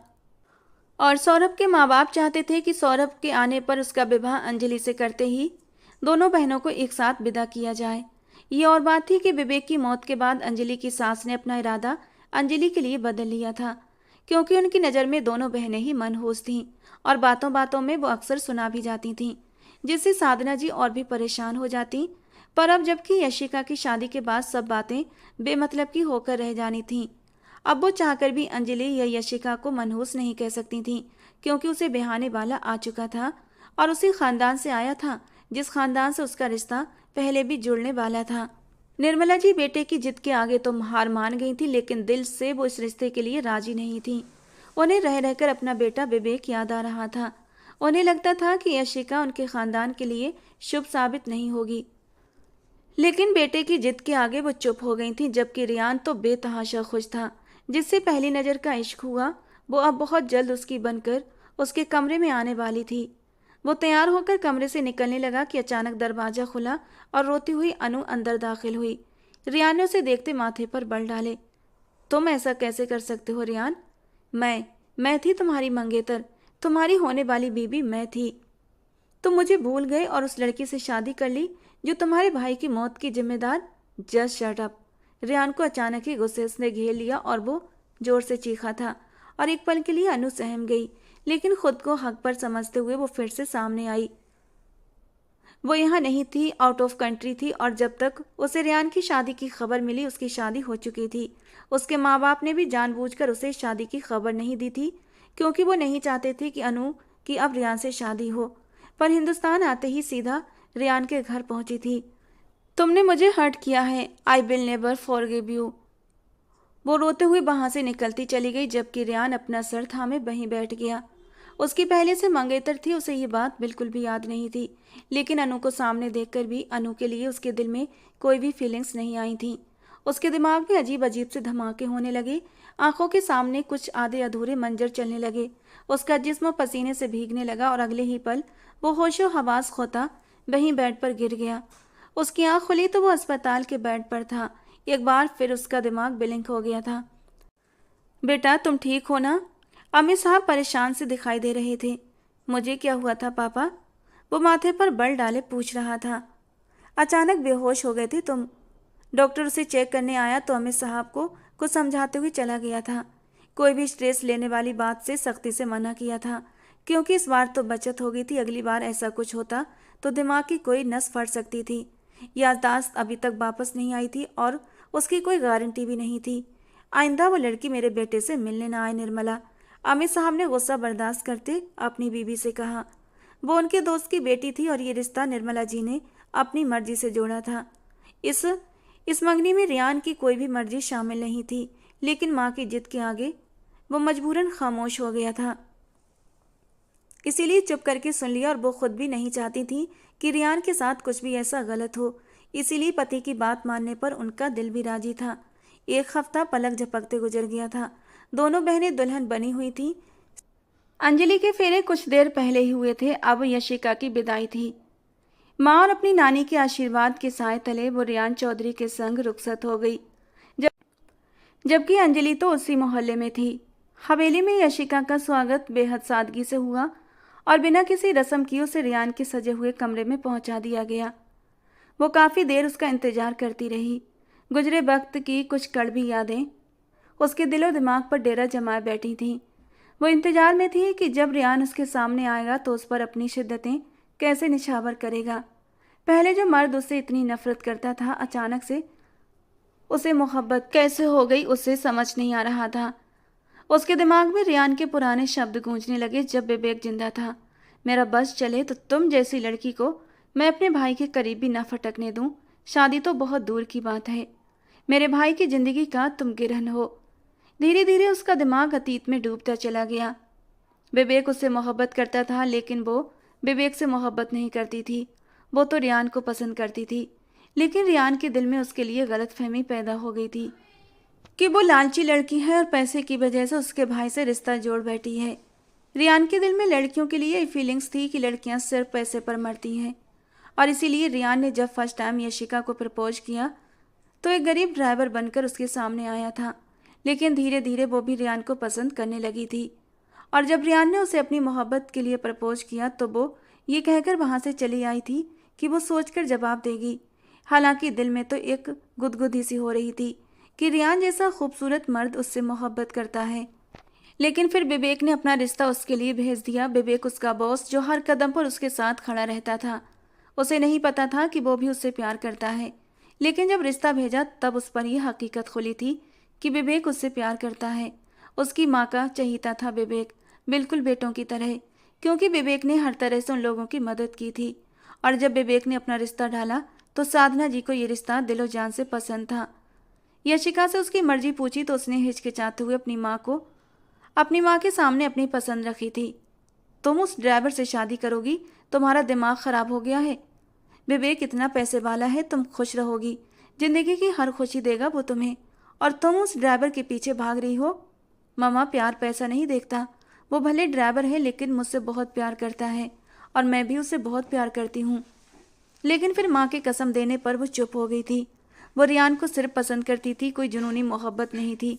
और सौरभ के माँ बाप चाहते थे कि सौरभ के आने पर उसका विवाह अंजलि से करते ही दोनों बहनों को एक साथ विदा किया जाए। ये और बात थी कि विवेक की मौत के बाद अंजलि की सास ने अपना इरादा अंजलि के लिए बदल लिया था, क्योंकि उनकी नज़र में दोनों बहनें ही मनहूस थीं और बातों बातों में वो अक्सर सुना भी जाती थीं, जिससे साधना जी और भी परेशान हो जाती। पर अब जबकि यशिका की शादी के बाद सब बातें बेमतलब की होकर रह जानी थीं, अब वो चाहकर भी अंजलि या यशिका को मनहूस नहीं कह सकती थीं, क्योंकि उसे बेहाने वाला आ चुका था और उसी खानदान से आया था जिस खानदान से उसका रिश्ता पहले भी जुड़ने वाला था। निर्मला जी बेटे की जिद के आगे तो हार मान गई थी, लेकिन दिल से वो इस रिश्ते के लिए राजी नहीं थी। उन्हें रह रहकर अपना बेटा विवेक याद आ रहा था। उन्हें लगता था कि यशिका उनके खानदान के लिए शुभ साबित नहीं होगी, लेकिन बेटे की जिद के आगे वो चुप हो गई थी। जबकि रियान तो बेतहाशा खुश था। जिससे पहली नज़र का इश्क हुआ वो अब बहुत जल्द उसकी बनकर उसके कमरे में आने वाली थी। वो तैयार होकर कमरे से निकलने लगा कि अचानक दरवाज़ा खुला और रोती हुई अनु अंदर दाखिल हुई। रियान ने उसे देखते माथे पर बल डाले। तुम ऐसा कैसे कर सकते हो रियान? मैं थी तुम्हारी मंगेतर, तुम्हारी होने वाली बीबी मैं थी। तुम मुझे भूल गए और उस लड़की से शादी कर ली जो तुम्हारे भाई की मौत की जिम्मेदार। Just shut up. रेहान को अचानक ही गुस्से ने घेर लिया और वो जोर से चीखा था। और एक पल के लिए अनु सहम गई, लेकिन खुद को हक पर समझते हुए वो फिर से सामने आई। वो यहाँ नहीं थी, आउट ऑफ कंट्री थी, और जब तक उसे रेहान की शादी की खबर मिली उसकी शादी हो चुकी थी। उसके माँ बाप ने भी जानबूझकर उसे शादी की खबर नहीं दी थी, क्योंकि वो नहीं चाहते थे कि अनु की अब रेहान से शादी हो। पर हिंदुस्तान आते ही सीधा रेहान के घर पहुंची थी। तुमने मुझे हर्ट किया है, I will never forgive you. वो रोते हुए वहां से निकलती चली गई, जबकि रेहान अपना सर थामे वहीं बैठ गया। उसकी पहले से मंगेतर थी, उसे ये बात बिल्कुल भी याद नहीं थी, लेकिन अनु को सामने देखकर भी अनु के लिए उसके दिल में कोई भी फीलिंग्स नहीं आई थी। उसके दिमाग में अजीब अजीब से धमाके होने लगे, आंखों के सामने कुछ आधे अधूरे मंजर चलने लगे। उसका जिस्म पसीने से भीगने लगा और अगले ही पल वो होशो हवास खोता वहीं बेड पर गिर गया। उसकी आंख खुली तो वो अस्पताल के बेड पर था। एक बार फिर उसका दिमाग ब्लिंक हो गया था। बेटा, तुम ठीक हो ना? अमित साहब परेशान से दिखाई दे रहे थे। मुझे क्या हुआ था पापा? वो माथे पर बल डाले पूछ रहा था। अचानक बेहोश हो गए थे तुम। डॉक्टर उसे चेक करने आया तो अमित साहब को कुछ समझाते हुए चला गया था। कोई भी स्ट्रेस लेने वाली बात से सख्ती से मना किया था, क्योंकि इस बार तो बचत हो गई थी। अगली बार ऐसा कुछ होता तो दिमाग की कोई नस फट सकती थी। याददाश्त अभी तक वापस नहीं आई थी और उसकी कोई गारंटी भी नहीं थी। आइंदा वो लड़की मेरे बेटे से मिलने ना आए निर्मला। अमित साहब ने गुस्सा बर्दाश्त करते अपनी बीवी से कहा। वो उनके दोस्त की बेटी थी और ये रिश्ता निर्मला जी ने अपनी मर्जी से जोड़ा था। इस मंगनी में रेहान की कोई भी मर्जी शामिल नहीं थी, लेकिन माँ की जिद के आगे वो मजबूरन खामोश हो गया था। इसीलिए चुप करके सुन लिया, और वो खुद भी नहीं चाहती थी कि रेहान के साथ कुछ भी ऐसा गलत हो। इसीलिए पति की बात मानने पर उनका दिल भी राजी था। एक हफ्ता पलक झपकते गुजर गया था। दोनों बहनें दुल्हन बनी हुई थी। अंजलि के फेरे कुछ देर पहले ही हुए थे। अब यशिका की विदाई थी। माँ और अपनी नानी के आशीर्वाद के साए तले वो रेहान चौधरी के संग रुखसत हो गई, जबकि अंजलि तो उसी मोहल्ले में थी। हवेली में यशिका का स्वागत बेहद सादगी से हुआ और बिना किसी रस्म की उसे रेहान के सजे हुए कमरे में पहुंचा दिया गया। वो काफ़ी देर उसका इंतजार करती रही। गुजरे वक्त की कुछ कड़वी यादें उसके दिलो दिमाग पर डेरा जमाए बैठी थीं। वो इंतजार में थी कि जब रेहान उसके सामने आएगा तो उस पर अपनी शिद्दतें कैसे निछावर करेगा। पहले जो मर्द उससे इतनी नफरत करता था, अचानक से उसे मोहब्बत कैसे हो गई उसे समझ नहीं आ रहा था। उसके दिमाग में रेहान के पुराने शब्द गूंजने लगे जब विवेक जिंदा था। मेरा बस चले तो तुम जैसी लड़की को मैं अपने भाई के करीब भी न फटकने दूं। शादी तो बहुत दूर की बात है। मेरे भाई की जिंदगी का तुम गिरहन हो। धीरे धीरे उसका दिमाग अतीत में डूबता चला गया। विवेक उससे मोहब्बत करता था, लेकिन वो विवेक से मोहब्बत नहीं करती थी। वो तो रेहान को पसंद करती थी, लेकिन रेहान के दिल में उसके लिए गलतफहमी पैदा हो गई थी कि वो लालची लड़की है और पैसे की वजह से उसके भाई से रिश्ता जोड़ बैठी है। रेहान के दिल में लड़कियों के लिए ये फीलिंग्स थी कि लड़कियां सिर्फ पैसे पर मरती हैं, और इसीलिए रेहान ने जब फर्स्ट टाइम यशिका को प्रपोज किया तो एक गरीब ड्राइवर बनकर उसके सामने आया था। लेकिन धीरे धीरे वो भी रेहान को पसंद करने लगी थी, और जब रेहान ने उसे अपनी मोहब्बत के लिए प्रपोज किया तो वो ये कहकर वहाँ से चली आई थी कि वो सोचकर जवाब देगी। हालांकि दिल में तो एक गुदगुदी सी हो रही थी कि रेहान जैसा खूबसूरत मर्द उससे मोहब्बत करता है। लेकिन फिर विवेक ने अपना रिश्ता उसके लिए भेज दिया। विवेक उसका बॉस, जो हर कदम पर उसके साथ खड़ा रहता था। उसे नहीं पता था कि वो भी उससे प्यार करता है, लेकिन जब रिश्ता भेजा तब उस पर यह हकीकत खुली थी कि विवेक उससे प्यार करता है। उसकी माँ का चहीता था विवेक, बिल्कुल बेटों की तरह, क्योंकि विवेक ने हर तरह से उन लोगों की मदद की थी। और जब विवेक ने अपना रिश्ता डाला तो साधना जी को ये रिश्ता दिलो जान से पसंद था। यशिका से उसकी मर्जी पूछी तो उसने हिचकिचाते हुए अपनी माँ के सामने अपनी पसंद रखी थी। तुम उस ड्राइवर से शादी करोगी? तुम्हारा दिमाग खराब हो गया है। विवेक इतना पैसे वाला है, तुम खुश रहोगी, जिंदगी की हर खुशी देगा वो तुम्हें, और तुम उस ड्राइवर के पीछे भाग रही हो। मामा, प्यार पैसा नहीं देखता। वो भले ड्राइवर है लेकिन मुझसे बहुत प्यार करता है, और मैं भी उसे बहुत प्यार करती हूँ। लेकिन फिर माँ के कसम देने पर वो चुप हो गई थी। वो रेहान को सिर्फ पसंद करती थी, कोई जुनूनी मोहब्बत नहीं थी।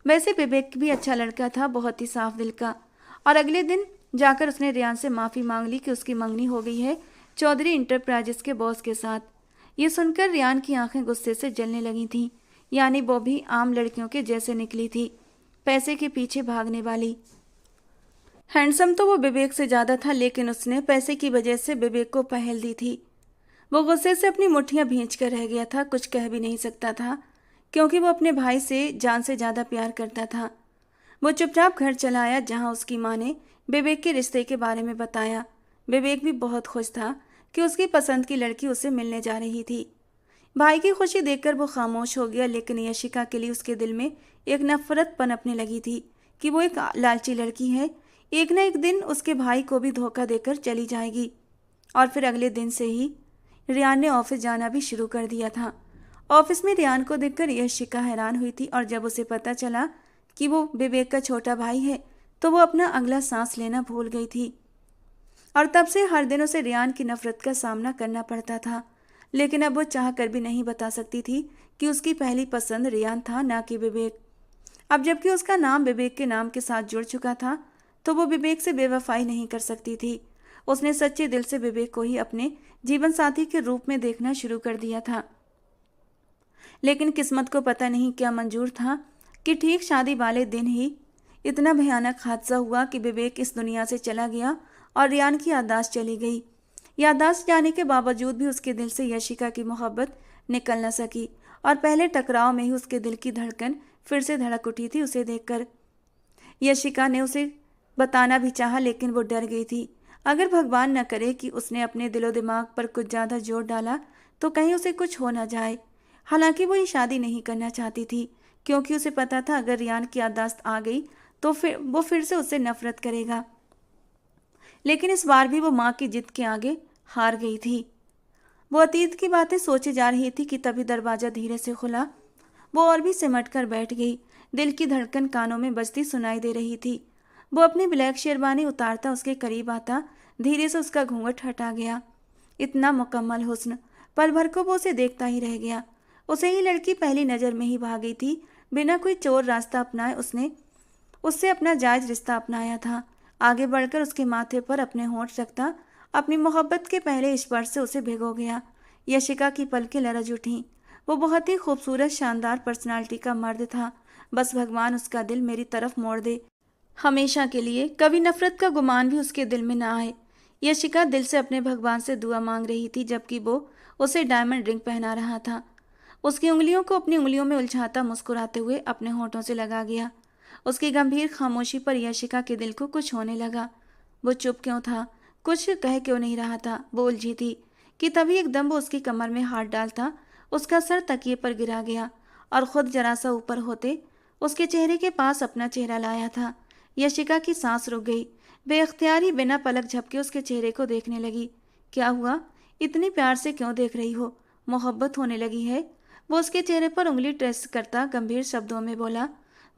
वैसे विवेक भी अच्छा लड़का था, बहुत ही साफ दिल का। और अगले दिन जाकर उसने रियान से माफ़ी मांग ली कि उसकी मंगनी हो गई है चौधरी इंटरप्राइजेस के बॉस के साथ। ये सुनकर रियान की आंखें गुस्से से जलने लगी थीं। यानी वो भी आम लड़कियों के जैसे निकली थी, पैसे के पीछे भागने वाली। हैंडसम तो वो विवेक से ज़्यादा था, लेकिन उसने पैसे की वजह से विवेक को पहल दी थी। वो गुस्से से अपनी मुट्ठियां भींच कर रह गया था, कुछ कह भी नहीं सकता था, क्योंकि वो अपने भाई से जान से ज़्यादा प्यार करता था। वो चुपचाप घर चला आया, जहाँ उसकी माँ ने विवेक के रिश्ते के बारे में बताया। विवेक भी बहुत खुश था कि उसकी पसंद की लड़की उसे मिलने जा रही थी। भाई की खुशी देखकर वो खामोश हो गया, लेकिन यशिका के लिए उसके दिल में एक नफरत पनपने लगी थी कि वो एक लालची लड़की है, एक न एक दिन उसके भाई को भी धोखा देकर चली जाएगी। और फिर अगले दिन से ही रियान ने ऑफिस जाना भी शुरू कर दिया था। ऑफिस में रियान को देखकर यशिका हैरान हुई थी, और जब उसे पता चला कि वो विवेक का छोटा भाई है तो वो अपना अगला सांस लेना भूल गई थी। और तब से हर दिन उसे रियान की नफरत का सामना करना पड़ता था, लेकिन अब वो चाह कर भी नहीं बता सकती थी कि उसकी पहली पसंद रियान था, ना कि विवेक। अब जबकि उसका नाम विवेक के नाम के साथ जुड़ चुका था, तो वो विवेक से बेवफाई नहीं कर सकती थी। उसने सच्चे दिल से विवेक को ही अपने जीवन साथी के रूप में देखना शुरू कर दिया था। लेकिन किस्मत को पता नहीं क्या मंजूर था कि ठीक शादी वाले दिन ही इतना भयानक हादसा हुआ कि विवेक इस दुनिया से चला गया और रियान की याददाश्त चली गई। याददाश्त जाने के बावजूद भी उसके दिल से यशिका की मोहब्बत निकल न सकी, और पहले टकराव में ही उसके दिल की धड़कन फिर से धड़क उठी थी उसे देखकर। यशिका ने उसे बताना भी चाहा, लेकिन वो डर गई थी। अगर भगवान न करे कि उसने अपने दिलो दिमाग पर कुछ ज़्यादा जोर डाला तो कहीं उसे कुछ हो न जाए। हालांकि वो ये शादी नहीं करना चाहती थी, क्योंकि उसे पता था अगर रियान की याददाश्त आ गई तो फिर से उससे नफरत करेगा। लेकिन इस बार भी वो माँ की जिद के आगे हार गई थी। वो अतीत की बातें सोचे जा रही थी कि तभी दरवाज़ा धीरे से खुला। वो और भी सिमट कर बैठ गई। दिल की धड़कन कानों में बजती सुनाई दे रही थी। वो अपनी ब्लैक शेरवानी उतारता उसके करीब आता, धीरे से उसका घूंघट हटा गया। इतना मुकम्मल हुस्न, पल भर को वो उसे देखता ही रह गया। उसे ही लड़की पहली नज़र में ही भाग गई थी। बिना कोई चोर रास्ता अपनाए उसने उससे अपना जायज रिश्ता अपनाया था। आगे बढ़कर उसके माथे पर अपने होंठ रखता, अपनी मोहब्बत के पहले स्पर्श से उसे भिगो गया। यशिका की पलकें लरज उठीं। वो बहुत ही खूबसूरत शानदार पर्सनालिटी का मर्द था। बस भगवान उसका दिल मेरी तरफ मोड़ दे, हमेशा के लिए कभी नफरत का गुमान भी उसके दिल में ना आए। यशिका दिल से अपने भगवान से दुआ मांग रही थी, जबकि वो उसे डायमंड रिंग पहना रहा था। उसकी उंगलियों को अपनी उंगलियों में उलझाता मुस्कुराते हुए अपने होठों से लगा गया। उसकी गंभीर खामोशी पर यशिका के दिल को कुछ होने लगा। वो चुप क्यों था, कुछ कह क्यों नहीं रहा था। वो उलझी थी कि तभी एकदम वो उसकी कमर में हाथ डालता उसका सर तकिए पर गिरा गया, और खुद जरा सा ऊपर होते उसके चेहरे के पास अपना चेहरा लाया था। यशिका की सांस रुक गई। बेख्तियारी बिना पलक झपके उसके चेहरे को देखने लगी। क्या हुआ, इतनी प्यार से क्यों देख रही हो? मोहब्बत होने लगी है? वो उसके चेहरे पर उंगली ट्रेस करता गंभीर शब्दों में बोला।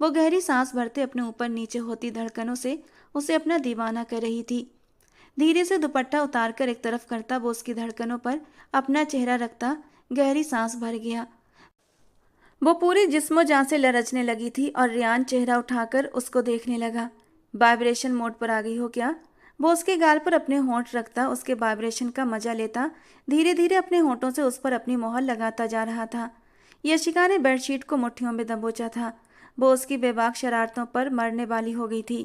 वो गहरी सांस भरते अपने ऊपर नीचे होती धड़कनों से उसे अपना दीवाना कर रही थी। धीरे से दुपट्टा उतारकर एक तरफ करता वो उसकी धड़कनों पर अपना चेहरा रखता गहरी सांस भर गया। वो पूरी जिस्मो जान से लरचने लगी थी, और रियान चेहरा उठाकर उसको देखने लगा। वाइब्रेशन मोड पर आ गई हो क्या? वो उसके गाल पर अपने होंठ रखता उसके वाइब्रेशन का मजा लेता, धीरे धीरे अपने होंठों से उस पर अपनी मोहर लगाता जा रहा था। यशिका ने बेडशीट को मुट्ठियों में दबोचा था। वो उसकी बेबाक शरारतों पर मरने वाली हो गई थी।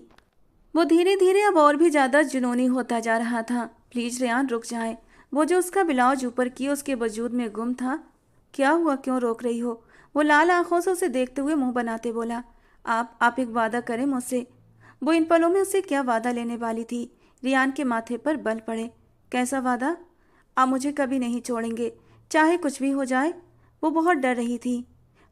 वो धीरे धीरे अब और भी ज्यादा जुनूनी होता जा रहा था। प्लीज रियान, रुक जाए। वो जो उसका ब्लाउज ऊपर किए उसके वजूद में गुम था। क्या हुआ, क्यों रोक रही हो? वो लाल आंखों से उसे देखते हुए मुंह बनाते बोला। आप एक वादा करें मुझसे। वो इन पलों में उसे क्या वादा लेने वाली थी? रियान के माथे पर बल पड़े। कैसा वादा? आप मुझे कभी नहीं छोड़ेंगे, चाहे कुछ भी हो जाए। वो बहुत डर रही थी।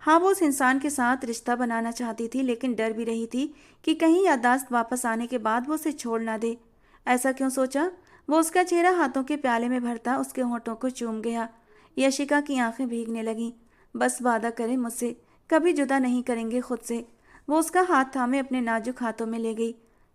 हाँ, वो उस इंसान के साथ रिश्ता बनाना चाहती थी, लेकिन डर भी रही थी कि कहीं याददाश्त वापस आने के बाद वो उसे छोड़ ना दे। ऐसा क्यों सोचा? वो उसका चेहरा हाथों के प्याले में भरता उसके होंठों को चूम गया। यशिका की आंखें भीगने लगीं। बस वादा करें मुझसे, कभी जुदा नहीं करेंगे खुद से। वो उसका हाथ थामे अपने नाजुक हाथों में ले गई।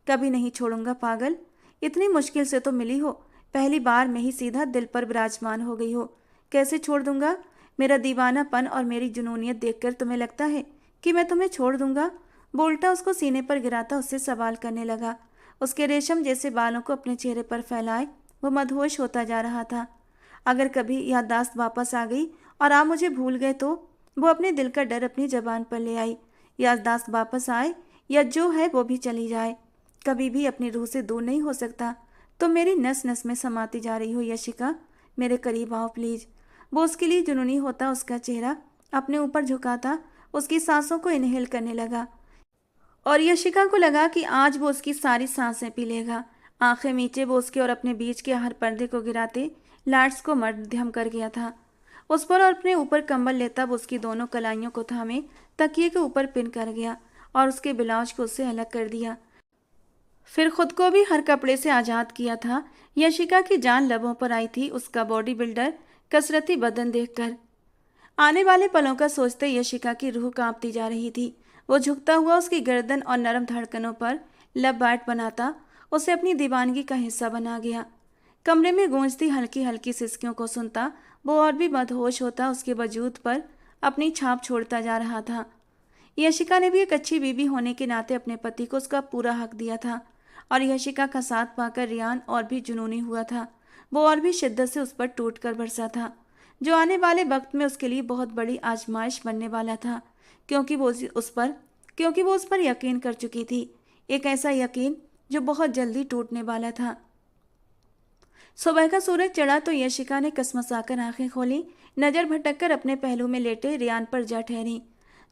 कभी नहीं छोड़ूंगा पागल। इतनी मुश्किल से तो मिली हो, पहली बार में ही सीधा दिल पर विराजमान हो गई हो। कैसे छोड़ दूंगा? मेरा दीवानापन और मेरी जुनूनियत देखकर तुम्हें लगता है कि मैं तुम्हें छोड़ दूंगा? वो उल्टा उसको सीने पर गिराता उससे सवाल करने लगा। उसके रेशम जैसे बालों को अपने चेहरे पर फैलाए वो मदहोश होता जा रहा था। अगर कभी याददाश्त वापस आ गई और आप मुझे भूल गए तो? वो अपने दिल का डर अपनी जबान पर ले आई। याददाश्त वापस आए या जो है वो भी चली जाए, कभी भी अपनी रूह से दूर नहीं हो सकता। तो मेरी नस नस में समाती जा रही हो यशिका, मेरे करीब आओ प्लीज। वो उसके लिए जुनूनी होता उसका चेहरा अपने ऊपर झुकाता, उसकी सांसों को इनहेल करने लगा और यशिका को लगा कि आज वो उसकी सारी सांसें पी लेगा। आंखें मीचे वो उसके और अपने बीच के हर पर्दे को गिराते लाड्स को मध्यम कर गया था। उस पर और अपने ऊपर कंबल लेता वो उसकी दोनों कलाइयों को थामे तकिए के ऊपर पिन कर गया और उसके ब्लाउज को उससे अलग कर दिया। फिर खुद को भी हर कपड़े से आज़ाद किया था। यशिका की जान लबों पर आई थी उसका बॉडी बिल्डर कसरती बदन देखकर। आने वाले पलों का सोचते यशिका की रूह कांपती जा रही थी। वो झुकता हुआ उसकी गर्दन और नरम धड़कनों पर लब बाट बनाता उसे अपनी दीवानगी का हिस्सा बना गया। कमरे में गूंजती हल्की हल्की सिसकियों को सुनता वो और भी मदहोश होता उसके वजूद पर अपनी छाप छोड़ता जा रहा था। यशिका ने भी एक अच्छी बीवी होने के नाते अपने पति को उसका पूरा हक दिया था और यशिका का साथ पाकर रियान और भी जुनूनी हुआ था। वो और भी शिद्दत से उस पर टूट कर बरसा था, जो आने वाले वक्त में उसके लिए बहुत बड़ी आजमाइश बनने वाला था, क्योंकि वो उस पर यकीन कर चुकी थी, एक ऐसा यकीन जो बहुत जल्दी टूटने वाला था। सुबह का सूरज चढ़ा तो यशिका ने कसमसाकर आंखें खोली, नजर भटककर अपने पहलू में लेटे रियान पर जा ठहरी,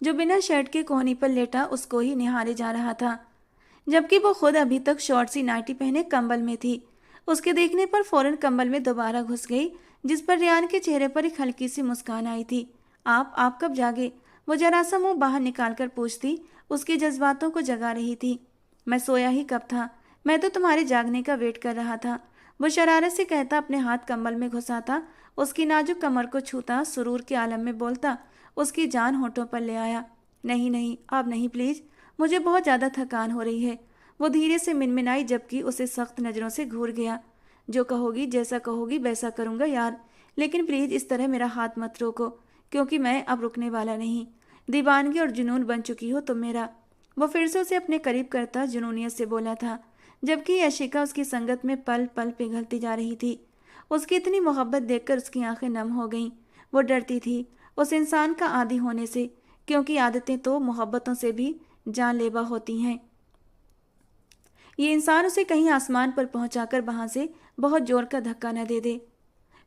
जो बिना शर्ट के कोहनी पर लेटा उसको ही निहारे जा रहा था, जबकि वो खुद अभी तक शॉर्ट सी नाइटी पहने कंबल में थी। उसके देखने पर फौरन कंबल में दोबारा घुस गई, जिस पर रियान के चेहरे पर एक हल्की सी मुस्कान आई थी। आप कब जागे? वो जरा सा मुंह बाहर निकालकर पूछती, उसके जज्बातों को जगा रही थी। मैं सोया ही कब था, मैं तो तुम्हारे जागने का वेट कर रहा था, वो शरारत से कहता अपने हाथ कंबल में घुसाता, उसकी नाजुक कमर को छूता, सुरूर के आलम में बोलता, उसकी जान होठों पर ले आया। नहीं नहीं, अब नहीं प्लीज, मुझे बहुत ज़्यादा थकान हो रही है। वो धीरे से मिनमिनाई, जबकि उसे सख्त नज़रों से घूर गया। जो कहोगी, जैसा कहोगी वैसा करूँगा यार, लेकिन प्लीज़ इस तरह मेरा हाथ मत रोको, क्योंकि मैं अब रुकने वाला नहीं। दीवानगी और जुनून बन चुकी हो तुम मेरा। वो फिर से उसे अपने करीब करता जुनूनियत से बोला था, जबकि यशिका उसकी संगत में पल पल पिघलती जा रही थी। उसकी इतनी मोहब्बत देखकर उसकी आंखें नम हो गईं। वो डरती थी उस इंसान का आदी होने से, क्योंकि आदतें तो मोहब्बतों से भी जानलेवा होती हैं। ये इंसान उसे कहीं आसमान पर पहुंचाकर वहां से बहुत जोर का धक्का न दे दे।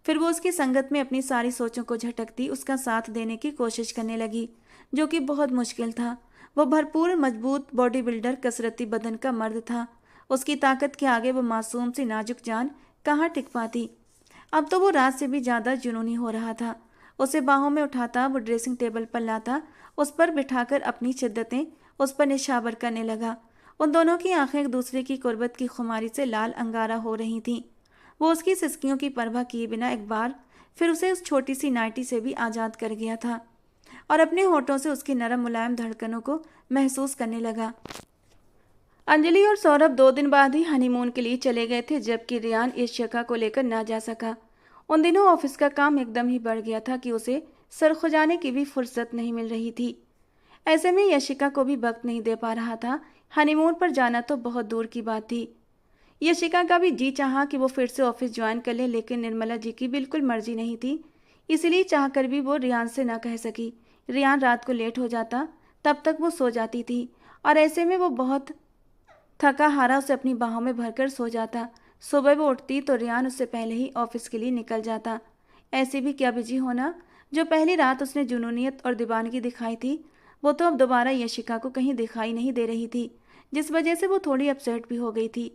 फिर वो उसकी संगत में अपनी सारी सोचों को झटकती उसका साथ देने की कोशिश करने लगी, जो कि बहुत मुश्किल था। वो भरपूर मजबूत बॉडी बिल्डर कसरती बदन का मर्द था। उसकी ताकत के आगे वो मासूम सी नाजुक जान कहाँ टिक पाती। अब तो वो रात से भी ज़्यादा जुनूनी हो रहा था। उसे बाहों में उठाता, वो ड्रेसिंग टेबल पर लाता, उस पर बिठाकर अपनी शिद्दतें उस पर निशावर करने लगा। उन दोनों की आंखें एक दूसरे की कुर्बत की खुमारी से लाल अंगारा हो रही थीं। वो उसकी सिसकियों की परवाह किए बिना एक बार फिर उसे उस छोटी सी नाइटी से भी आज़ाद कर गया था और अपने होठों से उसकी नरम मुलायम धड़कनों को महसूस करने लगा। अंजलि और सौरभ 2 दिन बाद ही हनीमून के लिए चले गए थे, जबकि रियान इस जगह को लेकर ना जा सका। उन दिनों ऑफिस का काम एकदम ही बढ़ गया था कि उसे सर खुजाने की भी फुर्सत नहीं मिल रही थी। ऐसे में यशिका को भी वक्त नहीं दे पा रहा था। हनीमून पर जाना तो बहुत दूर की बात थी। यशिका का भी जी चाहा कि वो फिर से ऑफिस ज्वाइन कर ले, लेकिन निर्मला जी की बिल्कुल मर्जी नहीं थी। इसलिए चाहकर भी वो रियान से ना कह सकी। रियान रात को लेट हो जाता, तब तक वो सो जाती थी और ऐसे में वो बहुत थका हारा उसे अपनी बाहों में भरकर सो जाता। सुबह वो उठती तो रियान उससे पहले ही ऑफिस के लिए निकल जाता। ऐसी भी क्या बिजी होना, जो पहली रात उसने जुनूनियत और दीवानगी दिखाई थी, वो तो अब दोबारा यशिका को कहीं दिखाई नहीं दे रही थी, जिस वजह से वो थोड़ी अपसेट भी हो गई थी।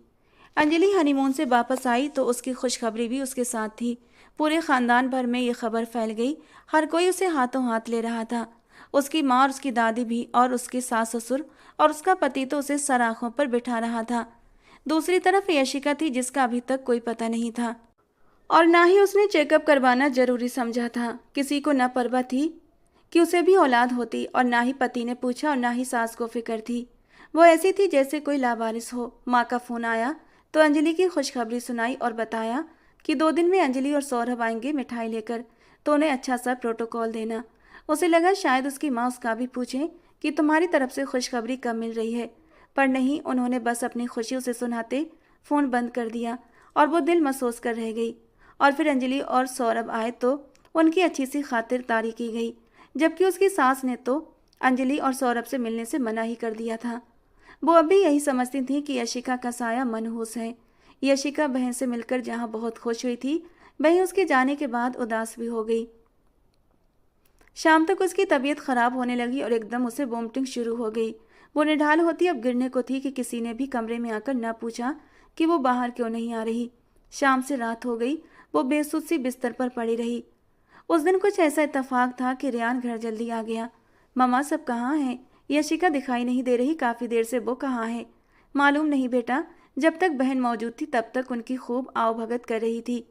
अंजलि हनीमून से वापस आई तो उसकी खुशखबरी भी उसके साथ थी। पूरे खानदान भर में ये खबर फैल गई, हर कोई उसे हाथों हाथ ले रहा था। उसकी माँ और उसकी दादी भी, और उसके सास ससुर और उसका पति तो उसे सर आंखों पर बिठा रहा था। दूसरी तरफ यशिका थी, जिसका अभी तक कोई पता नहीं था और ना ही उसने चेकअप करवाना जरूरी समझा था। किसी को न परवाह थी कि उसे भी औलाद होती, और ना ही पति ने पूछा और ना ही सास को फिक्र थी। वो ऐसी थी जैसे कोई लावारिस हो। माँ का फोन आया तो अंजलि की खुशखबरी सुनाई और बताया कि 2 दिन में अंजलि और सौरभ आएंगे मिठाई लेकर, तो उन्हें अच्छा सा प्रोटोकॉल देना। उसे लगा शायद उसकी माँ उसका भी पूछे कि तुम्हारी तरफ से खुशखबरी कब मिल रही है। पर नहीं, उन्होंने बस अपनी खुशी उसे सुनाते फ़ोन बंद कर दिया और वो दिल महसूस कर रह गई। और फिर अंजलि और सौरभ आए तो उनकी अच्छी सी खातिरदारी की गई, जबकि उसकी सास ने तो अंजलि और सौरभ से मिलने से मना ही कर दिया था। वो अब भी यही समझती थी कि यशिका का साया मनहूस है। यशिका बहन से मिलकर जहाँ बहुत खुश हुई थी, वहीं उसके जाने के बाद उदास भी हो गई। शाम तक उसकी तबीयत खराब होने लगी और एकदम उसे वोमिटिंग शुरू हो गई। वो निढाल होती अब गिरने को थी कि किसी ने भी कमरे में आकर न पूछा कि वो बाहर क्यों नहीं आ रही। शाम से रात हो गई, वो बेसुध सी बिस्तर पर पड़ी रही। उस दिन कुछ ऐसा इत्तेफाक था कि रेयान घर जल्दी आ गया। मम्मा सब कहाँ हैं? यशिका दिखाई नहीं दे रही, काफ़ी देर से वो कहाँ है? मालूम नहीं बेटा, जब तक बहन मौजूद थी तब तक उनकी खूब आवभगत कर रही थी।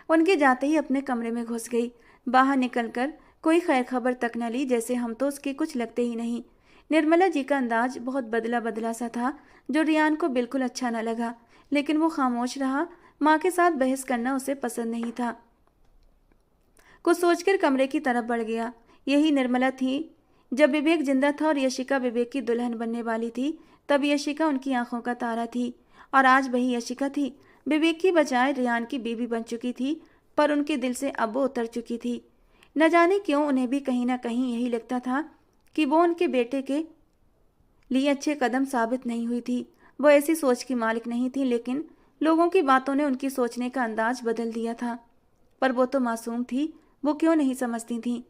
उनके जाते ही अपने कमरे में घुस गई। बाहर निकलकर कोई खैर खबर तक न ली, जैसे हम तो उसके कुछ लगते ही नहीं। निर्मला जी का अंदाज बहुत बदला बदला सा था, जो रियान को बिल्कुल अच्छा न लगा, लेकिन वो खामोश रहा। माँ के साथ बहस करना उसे पसंद नहीं था। कुछ सोचकर कमरे की तरफ बढ़ गया। यही निर्मला थी। जब विवेक जिंदा था और यशिका विवेक की दुल्हन बनने वाली थी, तब यशिका उनकी आंखों का तारा थी। और आज वही यशिका थी। विवेक की बजाय रियान की बीवी बन चुकी थी, पर उनके दिल से अब वो उतर चुकी थी। न जाने क्यों उन्हें भी कहीं ना कहीं यही लगता था कि वो उनके बेटे के लिए अच्छे कदम साबित नहीं हुई थी। वो ऐसी सोच की मालिक नहीं थी, लेकिन लोगों की बातों ने उनकी सोचने का अंदाज बदल दिया था। पर वो तो मासूम थी, वो क्यों नहीं समझती थी।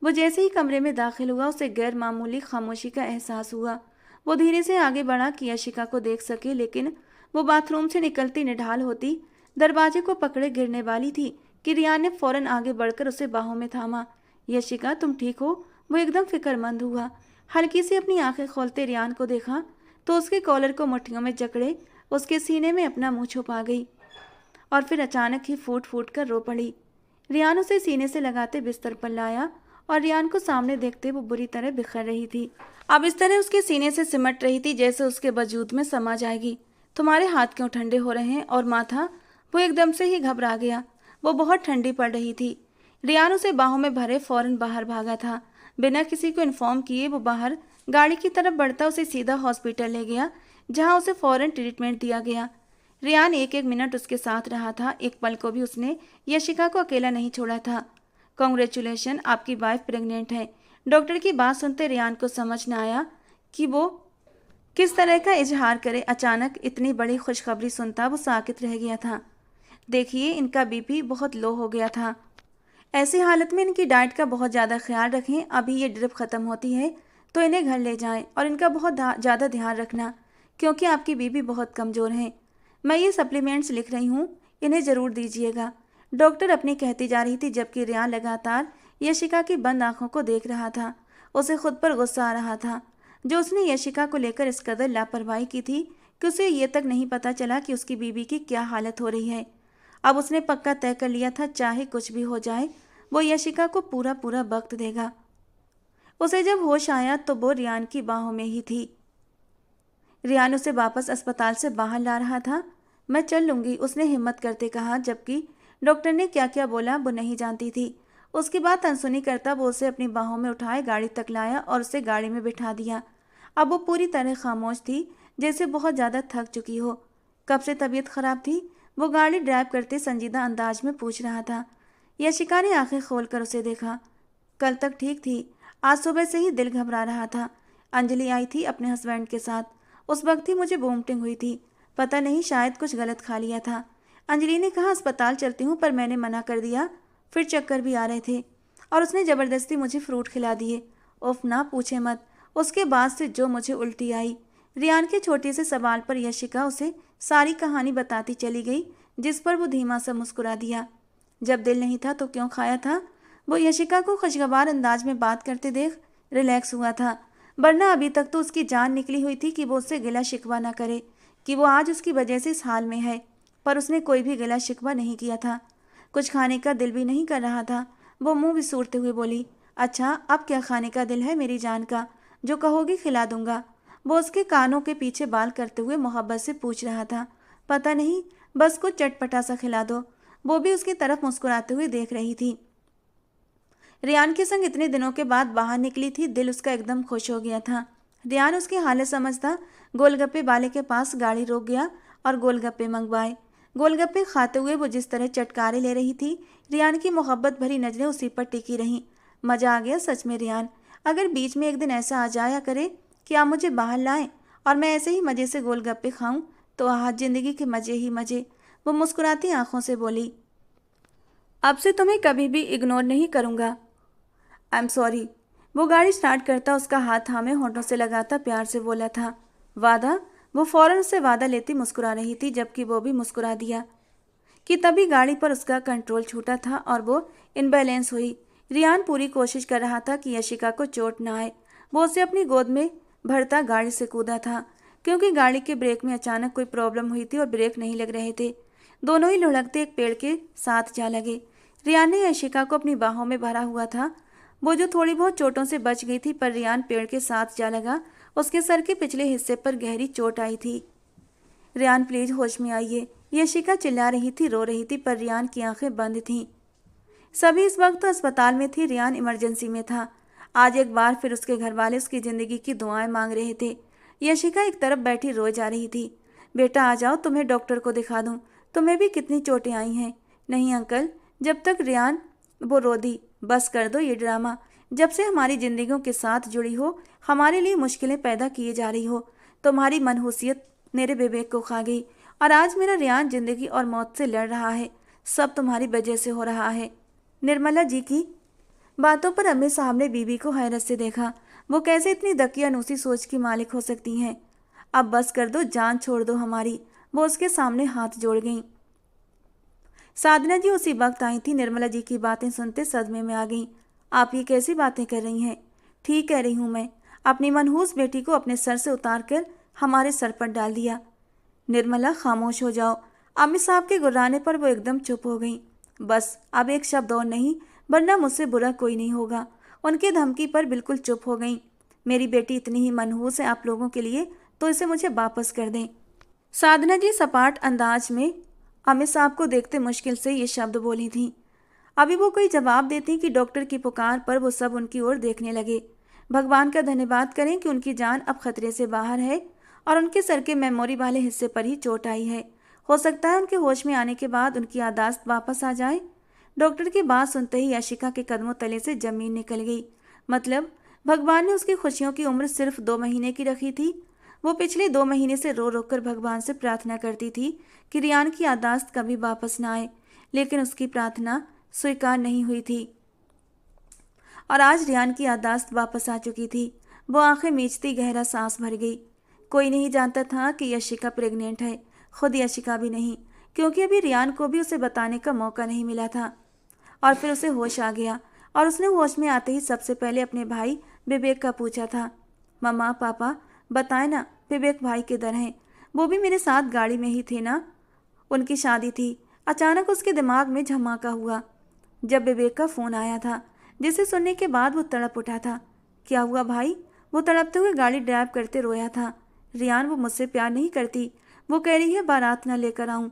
वो जैसे ही कमरे में दाखिल हुआ, उसे गैर मामूली खामोशी का एहसास हुआ। वो धीरे से आगे बढ़ा कि यशिका को देख सके, लेकिन वो बाथरूम से निकलती निढाल होती दरवाजे को पकड़े गिरने वाली थी कि रियान ने फौरन आगे बढ़कर उसे बाहों में थामा। यशिका, तुम ठीक हो? वो एकदम फिक्रमंद हुआ। हल्की सी अपनी आंखें खोलते रियान को देखा तो उसके कॉलर को मुट्ठियों में जकड़े उसके सीने में अपना मुंह छुपा गई और फिर अचानक ही फूट फूट कर रो पड़ी। रियान उसे सीने से लगाते बिस्तर पर लाया और रियान को सामने देखते वो बुरी तरह बिखर रही थी। अब इस तरह उसके सीने से सिमट रही थी जैसे उसके वजूद में समा जाएगी। तुम्हारे हाथ क्यों ठंडे हो रहे हैं? और माथा? वो एकदम से ही घबरा गया। वो बहुत ठंडी पड़ रही थी। रियान उसे बाहों में भरे फौरन बाहर भागा था। बिना किसी को इन्फॉर्म किए वो बाहर गाड़ी की तरफ बढ़ता उसे सीधा हॉस्पिटल ले गया, जहां उसे फौरन ट्रीटमेंट दिया गया। रियान एक एक मिनट उसके साथ रहा था। एक पल को भी उसने यशिका को अकेला नहीं छोड़ा था। कॉन्ग्रेचुलेशन, आपकी वाइफ प्रेग्नेंट है। डॉक्टर की बात सुनते रियान को समझ न आया कि वो किस तरह का इजहार करे। अचानक इतनी बड़ी खुशखबरी सुनता वो साकित रह गया था। देखिए, इनका बीपी बहुत लो हो गया था। ऐसी हालत में इनकी डाइट का बहुत ज़्यादा ख्याल रखें। अभी ये ड्रिप ख़त्म होती है तो इन्हें घर ले जाएं और इनका बहुत ज़्यादा ध्यान रखना, क्योंकि आपकी बीबी बहुत कमज़ोर है। मैं ये सप्लीमेंट्स लिख रही हूँ, इन्हें ज़रूर दीजिएगा। डॉक्टर अपनी कहती जा रही थी, जबकि रियान लगातार यशिका की बंद आंखों को देख रहा था। उसे खुद पर गुस्सा आ रहा था, जो उसने यशिका को लेकर इस कदर लापरवाही की थी कि उसे ये तक नहीं पता चला कि उसकी बीबी की क्या हालत हो रही है। अब उसने पक्का तय कर लिया था, चाहे कुछ भी हो जाए वो यशिका को पूरा पूरा वक्त देगा। उसे जब होश आया तो वो रियान की बाहों में ही थी। रियान उसे वापस अस्पताल से बाहर ला रहा था। मैं चल लूँगी, उसने हिम्मत करते कहा, जबकि डॉक्टर ने क्या क्या बोला वो नहीं जानती थी। उसकी बात अनसुनी करता वो उसे अपनी बाहों में उठाए गाड़ी तक लाया और उसे गाड़ी में बिठा दिया। अब वो पूरी तरह खामोश थी, जैसे बहुत ज़्यादा थक चुकी हो। कब से तबीयत खराब थी? वो गाड़ी ड्राइव करते संजीदा अंदाज में पूछ रहा था। यशिका ने आंखें खोलकर उसे देखा। कल तक ठीक थी, आज सुबह से ही दिल घबरा रहा था। अंजलि आई थी अपने हस्बैंड के साथ। उस वक्त ही मुझे वोमिटिंग हुई थी। पता नहीं, शायद कुछ गलत खा लिया था। अंजलि ने कहा अस्पताल चलती हूँ, पर मैंने मना कर दिया। फिर चक्कर भी आ रहे थे और उसने ज़बरदस्ती मुझे फ्रूट खिला दिए। उफ, ना पूछे मत। उसके बाद से जो मुझे उल्टी आई। रियान के छोटे से सवाल पर यशिका उसे सारी कहानी बताती चली गई, जिस पर वो धीमा सा मुस्कुरा दिया। जब दिल नहीं था तो क्यों खाया था? वो यशिका को खुशगवार अंदाज में बात करते देख रिलैक्स हुआ था, वरना अभी तक तो उसकी जान निकली हुई थी कि वो उससे गिला शिकवा ना करे कि वो आज उसकी वजह से इस हाल में है। पर उसने कोई भी गिला शिकवा नहीं किया था। कुछ खाने का दिल भी नहीं कर रहा था। वो मुंह विसूरते हुए बोली, अच्छा, अब क्या खाने का दिल है मेरी जान का? जो कहोगी खिला दूंगा। वो उसके कानों के पीछे बाल करते हुए मोहब्बत से पूछ रहा था। पता नहीं, बस कुछ चटपटा सा खिला दो। वो भी उसकी तरफ मुस्कुराते हुए देख रही थी। रियान के संग इतने दिनों के बाद बाहर निकली थी, दिल उसका एकदम खुश हो गया था। रियान उसकी हालत समझता गोलगप्पे वाले के पास गाड़ी रोक गया और गोलगप्पे मंगवाए। गोलगप्पे खाते हुए वो जिस तरह चटकारे ले रही थी, रियान की मोहब्बत भरी नजरें उसी पर टिकी रहीं। मजा आ गया सच में रियान। अगर बीच में एक दिन ऐसा आ जाया करे कि आप मुझे बाहर लाएं और मैं ऐसे ही मजे से गोलगप्पे खाऊं तो आह, जिंदगी के मजे ही मजे। वो मुस्कुराती आंखों से बोली, अब से तुम्हें कभी भी इग्नोर नहीं करूंगा। I am sorry. वो गाड़ी स्टार्ट करता उसका हाथ थामे होठों से लगाता प्यार से बोला था, वादा। वो फौरन उससे वादा लेती मुस्कुरा रही थी, जबकि वो भी मुस्कुरा दिया कि तभी गाड़ी पर उसका कंट्रोल छूटा था और वो इनबैलेंस हुई। रियान पूरी कोशिश कर रहा था कि यशिका को चोट ना आए। वो उसे अपनी गोद में भरता गाड़ी से कूदा था, क्योंकि गाड़ी के ब्रेक में अचानक कोई प्रॉब्लम हुई थी और ब्रेक नहीं लग रहे थे। दोनों ही लुढ़कते एक पेड़ के साथ जा लगे। रियान ने यशिका को अपनी बाहों में भरा हुआ था, वो जो थोड़ी बहुत चोटों से बच गई थी, पर रियान पेड़ के साथ जा लगा। उसके सर के पिछले हिस्से पर गहरी चोट आई थी। रियान प्लीज होश में आइए, यशिका चिल्ला रही थी, रो रही थी, पर रियान की आंखें बंद थीं। सभी इस वक्त तो अस्पताल में थे, रियान इमरजेंसी में था। आज एक बार फिर उसके घर वाले उसकी जिंदगी की दुआएं मांग रहे थे। यशिका एक तरफ बैठी रो जा रही थी। बेटा आ जाओ, तुम्हें डॉक्टर को दिखा दूं, तुम्हें भी कितनी चोटें आई हैं। नहीं अंकल। जब तक रियान वो रो दी, बस कर दो ये ड्रामा। जब से हमारी जिंदगियों के साथ जुड़ी हो, हमारे लिए मुश्किलें पैदा किए जा रही हो। तुम्हारी मनहूसियत मेरे विवेक को खा गई और आज मेरा रियान जिंदगी और मौत से लड़ रहा है। सब तुम्हारी वजह से हो रहा है। निर्मला जी की बातों पर अम्मी साहब ने बीबी को हैरत से देखा। वो कैसे इतनी दकियानूसी सोच की मालिक हो सकती हैं। अब बस कर दो, जान छोड़ दो हमारी। वो उसके सामने हाथ जोड़ गईं। साधना जी उसी वक्त आई थी। निर्मला जी की बातें सुनते सदमे में आ गईं। आप ये कैसी बातें कर रही हैं? ठीक कह रही हूँ मैं। अपनी मनहूस बेटी को अपने सर से उतार कर हमारे सर पर डाल दिया। निर्मला खामोश हो जाओ। अम्मी साहब के गुर्राने पर वो एकदम चुप हो गईं। बस अब एक शब्द और नहीं, वरना मुझसे बुरा कोई नहीं होगा। उनकी धमकी पर बिल्कुल चुप हो गईं। मेरी बेटी इतनी ही मनहूस है आप लोगों के लिए, तो इसे मुझे वापस कर दें। साधना जी सपाट अंदाज में अमित साहब को देखते मुश्किल से ये शब्द बोली थीं। अभी वो कोई जवाब देती कि डॉक्टर की पुकार पर वो सब उनकी ओर देखने लगे। भगवान का धन्यवाद करें कि उनकी जान अब खतरे से बाहर है और उनके सर के मेमोरी वाले हिस्से पर ही चोट आई है। हो सकता है उनके होश में आने के बाद उनकी याददाश्त वापस आ जाए। डॉक्टर की बात सुनते ही यशिका के कदमों तले से जमीन निकल गई। मतलब भगवान ने उसकी खुशियों की उम्र सिर्फ 2 महीने की रखी थी। वो पिछले 2 महीने से रो रो कर भगवान से प्रार्थना करती थी कि रियान की याददाश्त कभी वापस ना आए, लेकिन उसकी प्रार्थना स्वीकार नहीं हुई थी। और आज रियान की याददाश्त वापस आ चुकी थी। वो आंखें मीचती गहरा सांस भर गई। कोई नहीं जानता था कि यशिका प्रेग्नेंट है, खुद यशिका भी नहीं, क्योंकि अभी रियान को भी उसे बताने का मौका नहीं मिला था। और फिर उसे होश आ गया और उसने होश में आते ही सबसे पहले अपने भाई विवेक का पूछा था, मम्मा पापा बताए ना, विवेक भाई किधर हैं? वो भी मेरे साथ गाड़ी में ही थे ना? उनकी शादी थी। अचानक उसके दिमाग में झमाका हुआ जब विवेक का फोन आया था, जिसे सुनने के बाद वो तड़प उठा था। क्या हुआ भाई? वो तड़पते हुए गाड़ी ड्राइव करते रोया था। रियान वो मुझसे प्यार नहीं करती, वो कह रही है बारात न लेकर आऊं।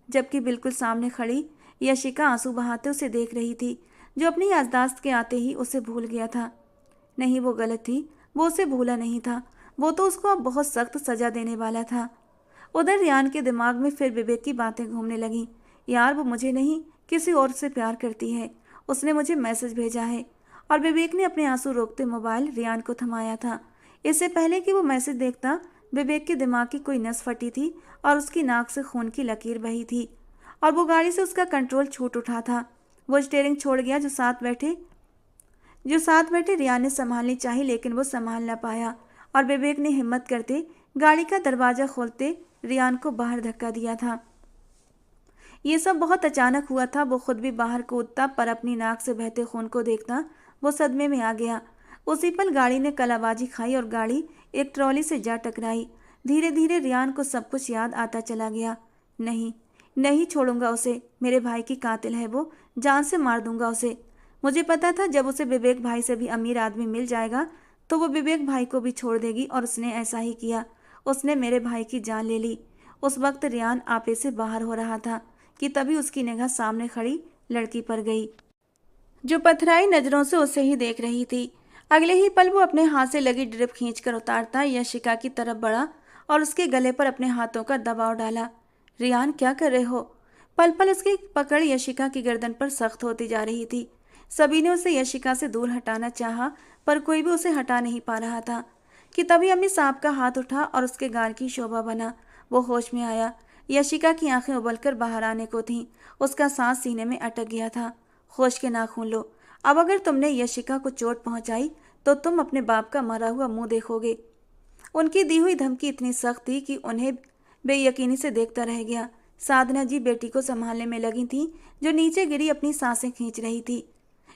जबकि बिल्कुल सामने खड़ी यशिका आंसू बहाते उसे देख रही थी, जो अपनी याददाश्त के आते ही उसे भूल गया था। नहीं, वो गलत थी, वो उसे भूला नहीं था, वो तो उसको अब बहुत सख्त सजा देने वाला था। उधर रियान के दिमाग में फिर विवेक की बातें घूमने लगीं। यार वो मुझे नहीं किसी और से प्यार करती है, उसने मुझे मैसेज भेजा है। और विवेक ने अपने आंसू रोकते मोबाइल रियान को थमाया था। इससे पहले कि वो मैसेज देखता, विवेक के दिमाग की कोई नस फटी थी और उसकी नाक से खून की लकीर बही थी और वो गाड़ी से उसका कंट्रोल छूट उठा था। वो स्टीयरिंग छोड़ गया। जो साथ बैठे रियान ने संभालनी चाहिए, लेकिन वो संभाल ना पाया और विवेक ने हिम्मत करते गाड़ी का दरवाजा खोलते रियान को बाहर धक्का दिया था। ये सब बहुत अचानक हुआ था। वो खुद भी बाहर कूदता, पर अपनी नाक से बहते खून को देखता वो सदमे में आ गया। उसी पल गाड़ी ने कलाबाजी खाई और गाड़ी एक ट्रॉली से जा टकराई। धीरे धीरे रियान को सब कुछ याद आता चला गया। नहीं नहीं छोड़ूंगा उसे, मेरे भाई की कातिल है वो, जान से मार दूंगा उसे। मुझे पता था जब उसे विवेक भाई से भी अमीर आदमी मिल जाएगा तो वो विवेक भाई को भी छोड़ देगी, और उसने ऐसा ही किया। उसने मेरे भाई की जान ले ली। उस वक्त रियान आपे से बाहर हो रहा था कि तभी उसकी निगाह सामने खड़ी लड़की पर गई, जो पथराई नजरों से उसे ही देख रही थी। अगले ही पल वो अपने हाथ से लगी ड्रिप खींचकर उतारता यशिका की तरफ बढ़ा और उसके गले पर अपने हाथों का दबाव डाला। रियान, क्या कर रहे हो? पल पल उसकी पकड़ यशिका की गर्दन पर सख्त होती जा रही थी। सभी ने उसे यशिका से दूर हटाना चाहा, पर कोई भी उसे हटा नहीं पा रहा था कि तभी अम्मी साहब का हाथ उठा और उसके गाल की शोभा बना। वो होश में आया। यशिका की आंखें उबलकर बाहर आने को थीं। उसका सांस सीने में अटक गया था। होश के नाखून लो। अब अगर तुमने यशिका को चोट पहुंचाई तो तुम अपने बाप का मरा हुआ मुंह देखोगे। उनकी दी हुई धमकी इतनी सख्त थी कि उन्हें बेयकीनी से देखता रह गया। साधना जी बेटी को संभालने में लगी थी, जो नीचे गिरी अपनी सांसें खींच रही थी।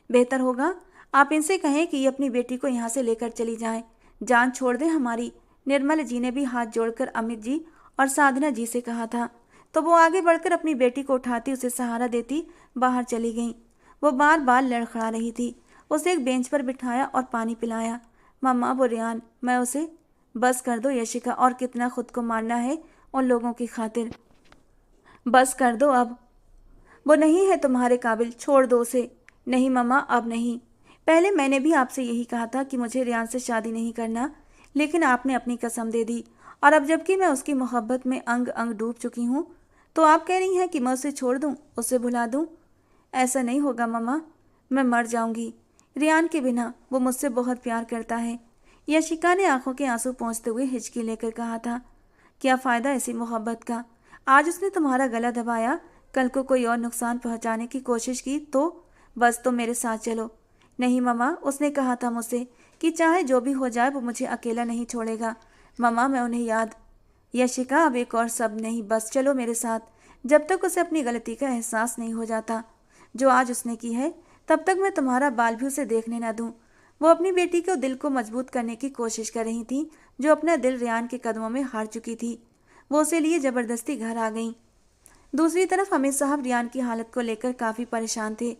बेहतर होगा आप इनसे कहें कि ये अपनी बेटी को यहाँ से लेकर चली जाएं। जान छोड़ दें हमारी। निर्मल जी ने भी हाथ जोड़कर अमित जी और साधना जी से कहा था, तो वो आगे बढ़कर अपनी बेटी को उठाती, उसे सहारा देती बाहर चली गईं। वो बार बार लड़खड़ा रही थी। उसे एक बेंच पर बिठाया और पानी पिलाया। मम्मा, वो रियान, मैं उसे। बस कर दो यशिका, और कितना खुद को मारना है उन लोगों की खातिर। बस कर दो अब। वो नहीं है तुम्हारे काबिल, छोड़ दो उसे। नहीं मम्मा, अब नहीं। पहले मैंने भी आपसे यही कहा था कि मुझे रियान से शादी नहीं करना, लेकिन आपने अपनी कसम दे दी, और अब जबकि मैं उसकी मोहब्बत में अंग अंग डूब चुकी हूँ, तो आप कह रही हैं कि मैं उसे छोड़ दूँ, उसे भुला दूँ? ऐसा नहीं होगा मम्मा, मैं मर जाऊंगी रियान के बिना। वो मुझसे बहुत प्यार करता है। यशिका ने आंखों के आंसू पोंछते हुए हिचकी लेकर कहा था। क्या फ़ायदा ऐसी मोहब्बत का? आज उसने तुम्हारा गला दबाया, कल को कोई और नुकसान पहुंचाने की कोशिश की तो? बस तुम मेरे साथ चलो। नहीं मम्मा, उसने कहा था मुझसे कि चाहे जो भी हो जाए वो मुझे अकेला नहीं छोड़ेगा। मम्मा, मैं उन्हें याद। यशिका, अब एक और सब नहीं, बस चलो मेरे साथ। जब तक उसे अपनी गलती का एहसास नहीं हो जाता जो आज उसने की है, तब तक मैं तुम्हारा बाल भी उसे देखने न दूं। वो अपनी बेटी को दिल को मजबूत करने की कोशिश कर रही थी, जो अपना दिल रियान के कदमों में हार चुकी थी। वो उसे लिए जबरदस्ती घर आ गई। दूसरी तरफ अमित साहब रियान की हालत को लेकर काफ़ी परेशान थे।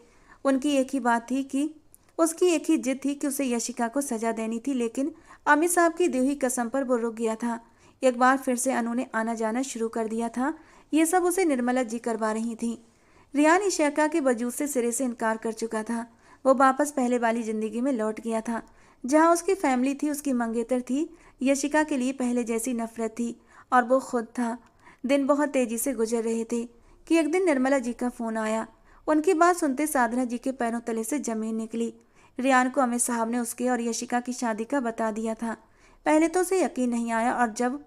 उनकी एक ही बात थी कि उसकी एक ही जिद थी कि उसे यशिका को सजा देनी थी, लेकिन अमित साहब की दी हुई कसम पर वो रुक गया था। एक बार फिर से अनु ने आना जाना शुरू कर दिया था। ये सब उसे निर्मला जी करवा रही थी। रियान इशिका के वजूद से सिरे से इनकार कर चुका था। वो वापस पहले वाली जिंदगी में लौट गया था, जहाँ उसकी फैमिली थी, उसकी मंगेतर थी। यशिका के लिए पहले जैसी नफरत थी, और वो खुद था। दिन बहुत तेजी से गुजर रहे थे कि एक दिन निर्मला जी का फोन आया। उनकी बात सुनते साधना जी के पैरों तले से जमीन निकली। रियान को अमित साहब ने उसके और यशिका की शादी का बता दिया था। पहले तो उसे यकीन नहीं आया, और जब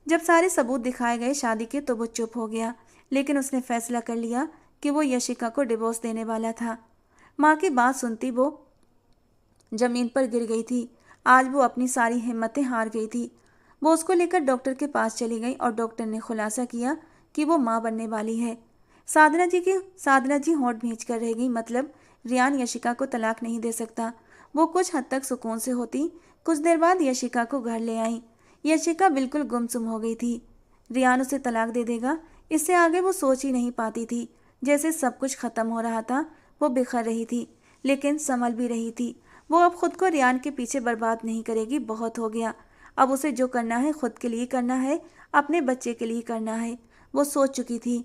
जब सारे सबूत दिखाए गए शादी के, तो वो चुप हो गया। लेकिन उसने फैसला कर लिया कि वो यशिका को डिवोर्स देने वाला था। माँ की बात सुनती वो जमीन पर गिर गई थी। आज वो अपनी सारी हिम्मतें हार गई थी। वो उसको लेकर डॉक्टर के पास चली गई, और डॉक्टर ने खुलासा किया कि वो माँ बनने वाली है। साधना जी होंठ भींच कर रह गई। मतलब रियान यशिका को तलाक नहीं दे सकता। वो कुछ हद तक सुकून से होती। कुछ देर बाद यशिका को घर ले आई। यशिका बिल्कुल गुमसुम हो गई थी। रियान उसे तलाक दे देगा, इससे आगे वो सोच ही नहीं पाती थी। जैसे सब कुछ खत्म हो रहा था। वो बिखर रही थी, लेकिन संभल भी रही थी। वो अब खुद को रियान के पीछे बर्बाद नहीं करेगी। बहुत हो गया। अब उसे जो करना है खुद के लिए करना है, अपने बच्चे के लिए करना है। वो सोच चुकी थी।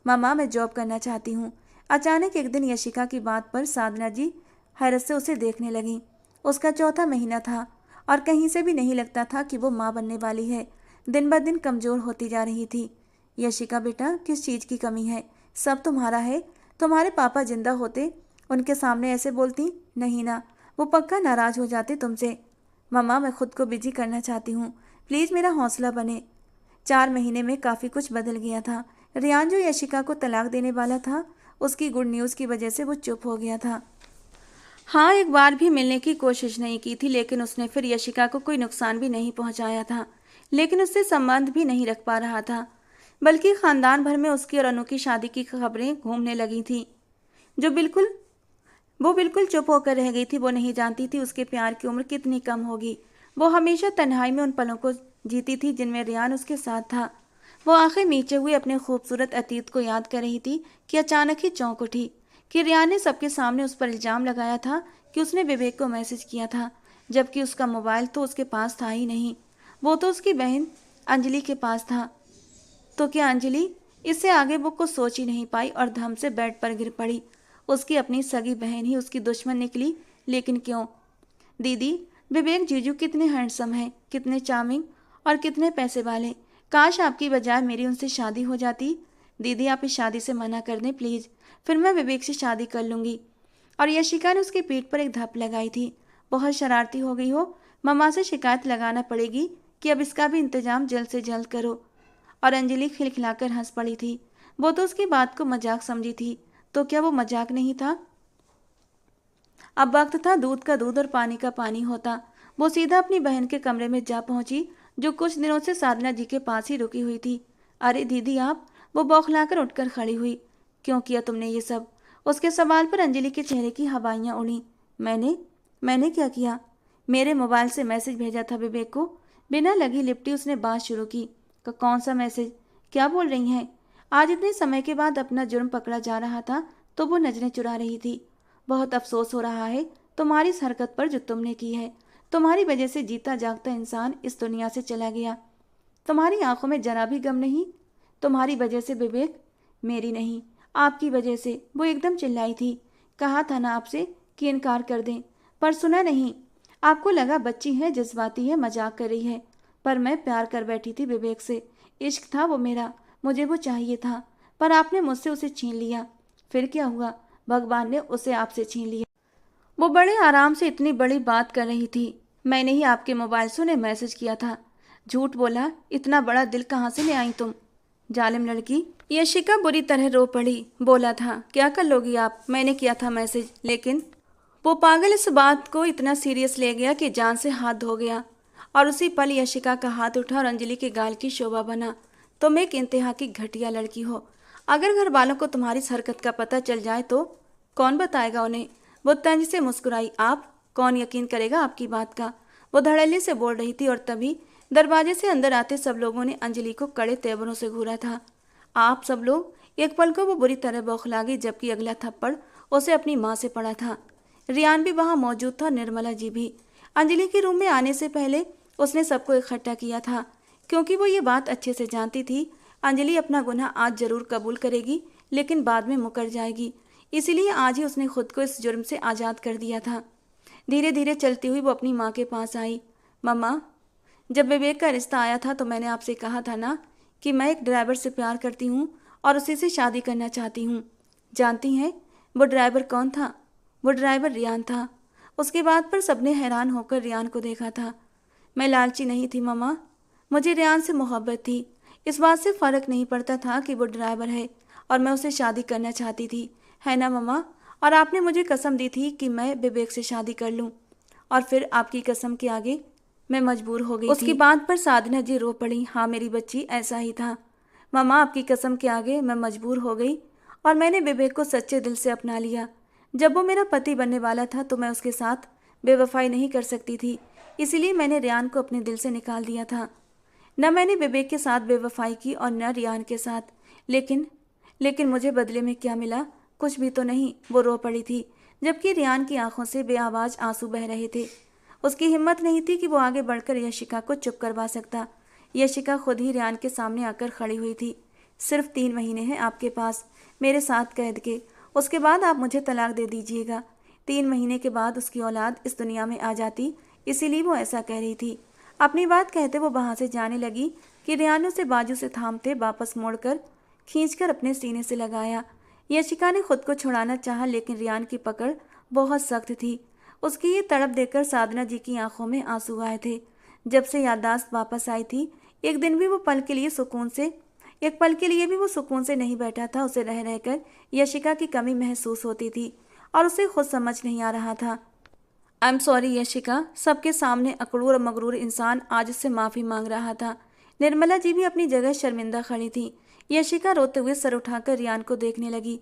मामा, मैं जॉब करना चाहती हूँ। अचानक एक दिन यशिका की बात पर साधना जी हैरत से उसे देखने लगी। उसका चौथा महीना था, और कहीं से भी नहीं लगता था कि वो माँ बनने वाली है। दिन ब दिन कमज़ोर होती जा रही थी। यशिका बेटा, किस चीज़ की कमी है? सब तुम्हारा है। तुम्हारे पापा जिंदा होते, उनके सामने ऐसे बोलती? नहीं ना, वो पक्का नाराज़ हो जाते तुमसे। मम्मा, मैं खुद को बिजी करना चाहती हूँ, प्लीज़ मेरा हौसला बने। 4 महीने में काफ़ी कुछ बदल गया था। रियान जो यशिका को तलाक देने वाला था, उसकी गुड न्यूज़ की वजह से वो चुप हो गया था। हाँ, एक बार भी मिलने की कोशिश नहीं की थी, लेकिन उसने फिर यशिका को कोई नुकसान भी नहीं पहुंचाया था। लेकिन उससे संबंध भी नहीं रख पा रहा था, बल्कि खानदान भर में उसकी और अनु की शादी की खबरें घूमने लगी थी। जो बिल्कुल वो बिल्कुल चुप होकर रह गई थी। वो नहीं जानती थी उसके प्यार की उम्र कितनी कम होगी। वो हमेशा तन्हाई में उन पलों को जीती थी जिनमें रियान उसके साथ था। वो आंखें मीचे हुए अपने खूबसूरत अतीत को याद कर रही थी कि अचानक ही चौंक उठी कि रियान ने सबके सामने उस पर इल्ज़ाम लगाया था कि उसने विवेक को मैसेज किया था, जबकि उसका मोबाइल तो उसके पास था ही नहीं। वो तो उसकी बहन अंजलि के पास था। तो क्या अंजलि? इससे आगे वो कुछ सोच ही नहीं पाई और धम से बेड पर गिर पड़ी। उसकी अपनी सगी बहन ही उसकी दुश्मन निकली, लेकिन क्यों? दीदी, विवेक जीजू कितने हैंडसम हैं, कितने चार्मिंग और कितने पैसे वाले। काश आपकी बजाय मेरी उनसे शादी हो जाती। दीदी, आप इस शादी से मना कर दें प्लीज़, फिर मैं विवेक से शादी कर लूँगी। और यशिका ने उसकी पीठ पर एक धप लगाई थी। बहुत शरारती हो गई हो, मम्मा से शिकायत लगाना पड़ेगी कि अब इसका भी इंतजाम जल्द से जल्द करो। और अंजलि खिलखिलाकर हंस पड़ी थी। वो तो उसकी बात को मजाक समझी थी, तो क्या वो मजाक नहीं था? अब वक्त था दूध का दूध और पानी का पानी होता। वो सीधा अपनी बहन के कमरे में जा पहुंची, जो कुछ दिनों से साधना जी के पास ही रुकी हुई थी। अरे दीदी आप, वो बौखलाकर उठकर खड़ी हुई। क्यों किया तुमने ये सब? उसके सवाल पर अंजलि के चेहरे की हवाइयाँ उड़ी। मैंने क्या किया? मेरे मोबाइल से मैसेज भेजा था विवेक को। बिना लगी लिपटी उसने बात शुरू की। कौन सा मैसेज? क्या बोल रही हैं? आज इतने समय के बाद अपना जुर्म पकड़ा जा रहा था तो वो नजरें चुरा रही थी। बहुत अफसोस हो रहा है तुम्हारी इस हरकत पर जो तुमने की है। तुम्हारी वजह से जीता जागता इंसान इस दुनिया से चला गया। तुम्हारी आंखों में जरा भी गम नहीं? तुम्हारी वजह से विवेक। मेरी नहीं, आपकी वजह से। वो एकदम चिल्लाई थी। कहा था ना आपसे कि इनकार कर दें, पर सुना नहीं। आपको लगा बच्ची है, जज्बाती है, मजाक कर रही है, पर मैं प्यार कर बैठी थी विवेक से। इश्क था वो मेरा, मुझे वो चाहिए था, पर आपने मुझसे उसे छीन लिया। फिर क्या हुआ? भगवान ने उसे आपसे छीन लिया। वो बड़े आराम से इतनी बड़ी बात कर रही थी। मैंने ही आपके मोबाइल से उन्हें मैसेज किया था। झूठ बोला, इतना बड़ा दिल कहाँ से ले आई तुम, जालिम लड़की। यशिका बुरी तरह रो पड़ी। बोला था, क्या कर लोगी आप, मैंने किया था मैसेज। लेकिन वो पागल इस बात को इतना सीरियस ले गया कि जान से हाथ धो गया। और उसी पल यशिका का हाथ उठा और अंजलि के गाल की शोभा बना। तुम एक इंतहा की घटिया लड़की हो। अगर घर वालों को तुम्हारी इस हरकत का पता चल जाए तो कौन बताएगा उन्हें? वो तंज से मुस्कुराई। आप? कौन यकीन करेगा आपकी बात का? वो धड़ल्ले से बोल रही थी और तभी दरवाजे से अंदर आते सब लोगों ने अंजलि को कड़े तेवरों से घूरा था। आप सब लोग? एक पल को वो बुरी तरह बौखला गई, जबकि अगला थप्पड़ उसे अपनी माँ से पड़ा था। रियान भी वहां मौजूद था, निर्मला जी भी। अंजलि के रूम में आने से पहले उसने सबको इकट्ठा किया था, क्योंकि वो ये बात अच्छे से जानती थी अंजलि अपना गुनाह आज जरूर कबूल करेगी, लेकिन बाद में मुकर जाएगी। इसीलिए आज ही उसने खुद को इस जुर्म से आज़ाद कर दिया था। धीरे धीरे चलती हुई वो अपनी माँ के पास आई। मम्मा, जब विवेक का रिश्ता आया था तो मैंने आपसे कहा था ना कि मैं एक ड्राइवर से प्यार करती हूँ और उसी से शादी करना चाहती हूँ। जानती हैं वो ड्राइवर कौन था? वो ड्राइवर रियान था। उसके बाद पर सबने हैरान होकर रियान को देखा था। मैं लालची नहीं थी मम्मा, मुझे रियान से मोहब्बत थी। इस बात से फ़र्क नहीं पड़ता था कि वो ड्राइवर है और मैं उसे शादी करना चाहती थी, है ना मम्मा? और आपने मुझे कसम दी थी कि मैं विवेक से शादी कर लूँ, और फिर आपकी कसम के आगे मैं मजबूर हो गई थी। उसकी बात पर साधना जी रो पड़ी। हाँ मेरी बच्ची, ऐसा ही था मम्मा, आपकी कसम के आगे मैं मजबूर हो गई और मैंने विवेक को सच्चे दिल से अपना लिया। जब वो मेरा पति बनने वाला था तो मैं उसके साथ बेवफाई नहीं कर सकती थी, इसीलिए मैंने रियान को अपने दिल से निकाल दिया था। न मैंने विवेक के साथ बेवफाई की और न रियान के साथ। लेकिन मुझे बदले में क्या मिला? कुछ भी तो नहीं। वो रो पड़ी थी, जबकि रियान की आंखों से बेआवाज आंसू बह रहे थे। उसकी हिम्मत नहीं थी कि वो आगे बढ़कर यशिका को चुप करवा सकता। यशिका खुद ही रियान के सामने आकर खड़ी हुई थी। सिर्फ 3 महीने हैं आपके पास मेरे साथ कैद के, उसके बाद आप मुझे तलाक दे दीजिएगा। 3 महीने के बाद उसकी औलाद इस दुनिया में आ जाती, इसीलिए वो ऐसा कह रही थी। अपनी बात कहते वो वहां से जाने लगी कि रियान उसे बाजू से थामते वापस मोड़कर खींचकर अपने सीने से लगाया। यशिका ने खुद को छुड़ाना चाहा, लेकिन रियान की पकड़ बहुत सख्त थी। उसकी ये तड़प देखकर साधना जी की आंखों में आंसू आए थे। जब से याददाश्त वापस आई थी, एक दिन भी वो एक पल के लिए भी वो सुकून से नहीं बैठा था। उसे रह रहकर यशिका की कमी महसूस होती थी और उसे खुद समझ नहीं आ रहा था। I am sorry Yashika. सबके सामने अकड़ूर और मगरूर इंसान आज उससे माफ़ी मांग रहा था। निर्मला जी भी अपनी जगह शर्मिंदा खड़ी थी। यशिका रोते हुए सर उठाकर रियान को देखने लगी,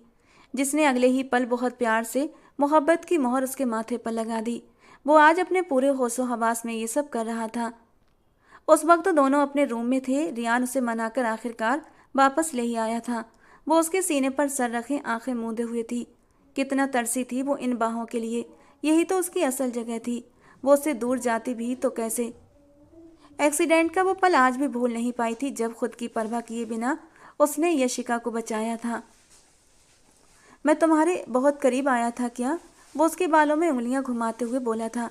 जिसने अगले ही पल बहुत प्यार से मोहब्बत की मोहर उसके माथे पर लगा दी। वो आज अपने पूरे होशो हवास में ये सब कर रहा था। उस वक्त तो दोनों अपने रूम में थे। रियान उसे मनाकर आखिरकार वापस ले ही आया था। वो उसके सीने पर सर रखे आंखें मूंदे हुए थी। कितना तरसी थी वो इन बाहों के लिए। यही तो उसकी असल जगह थी। वो उससे दूर जाती भी तो कैसे? एक्सीडेंट का वो पल आज भी भूल नहीं पाई थी, जब खुद की परवाह किए बिना उसने यशिका को बचाया था। मैं तुम्हारे बहुत करीब आया था क्या? वो उसके बालों में उंगलियां घुमाते हुए बोला था।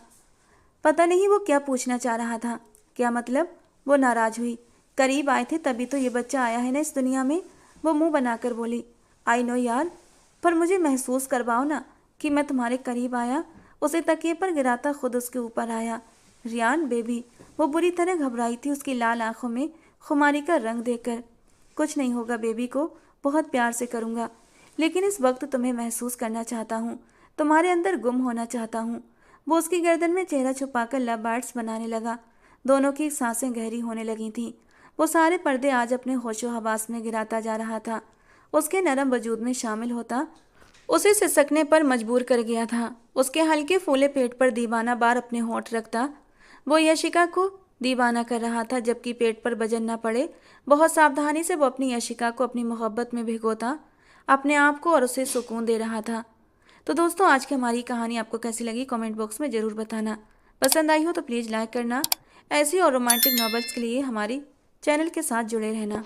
पता नहीं वो क्या पूछना चाह रहा था। क्या मतलब? वो नाराज हुई। करीब आए थे तभी तो ये बच्चा आया है ना इस दुनिया में। वो मुंह बनाकर बोली। आई नो यार, पर मुझे महसूस करवाओ ना कि मैं तुम्हारे करीब आया। उसे तकिए पर गिराता खुद उसके ऊपर आया। रियान बेबी। वो बुरी तरह घबराई थी उसकी लाल आंखों में खुमारी का रंग देखकर। कुछ नहीं होगा बेबी को बहुत प्यार से करूँगा, लेकिन इस वक्त तुम्हें महसूस करना चाहता हूँ, तुम्हारे अंदर गुम होना चाहता हूँ। वो उसकी गर्दन में चेहरा छुपाकर लव बर्ड्स बनाने लगा। दोनों की सांसें गहरी होने लगी थीं। वो सारे पर्दे आज अपने होशो हवास में गिराता जा रहा था। उसके नरम वजूद में शामिल होता उसे सिसकने पर मजबूर कर गया था। उसके हल्के फूले पेट पर दीवाना बार अपने होंठ रखता। वो यशिका को दीवाना कर रहा था, जबकि पेट पर वजन न पड़े। बहुत सावधानी से वो अपनी यशिका को अपनी मोहब्बत में भिगोता, अपने आप को और उसे सुकून दे रहा था। तो दोस्तों, आज की हमारी कहानी आपको कैसी लगी कमेंट बॉक्स में ज़रूर बताना। पसंद आई हो तो प्लीज़ लाइक करना। ऐसी और रोमांटिक नॉवेल्स के लिए हमारी चैनल के साथ जुड़े रहना।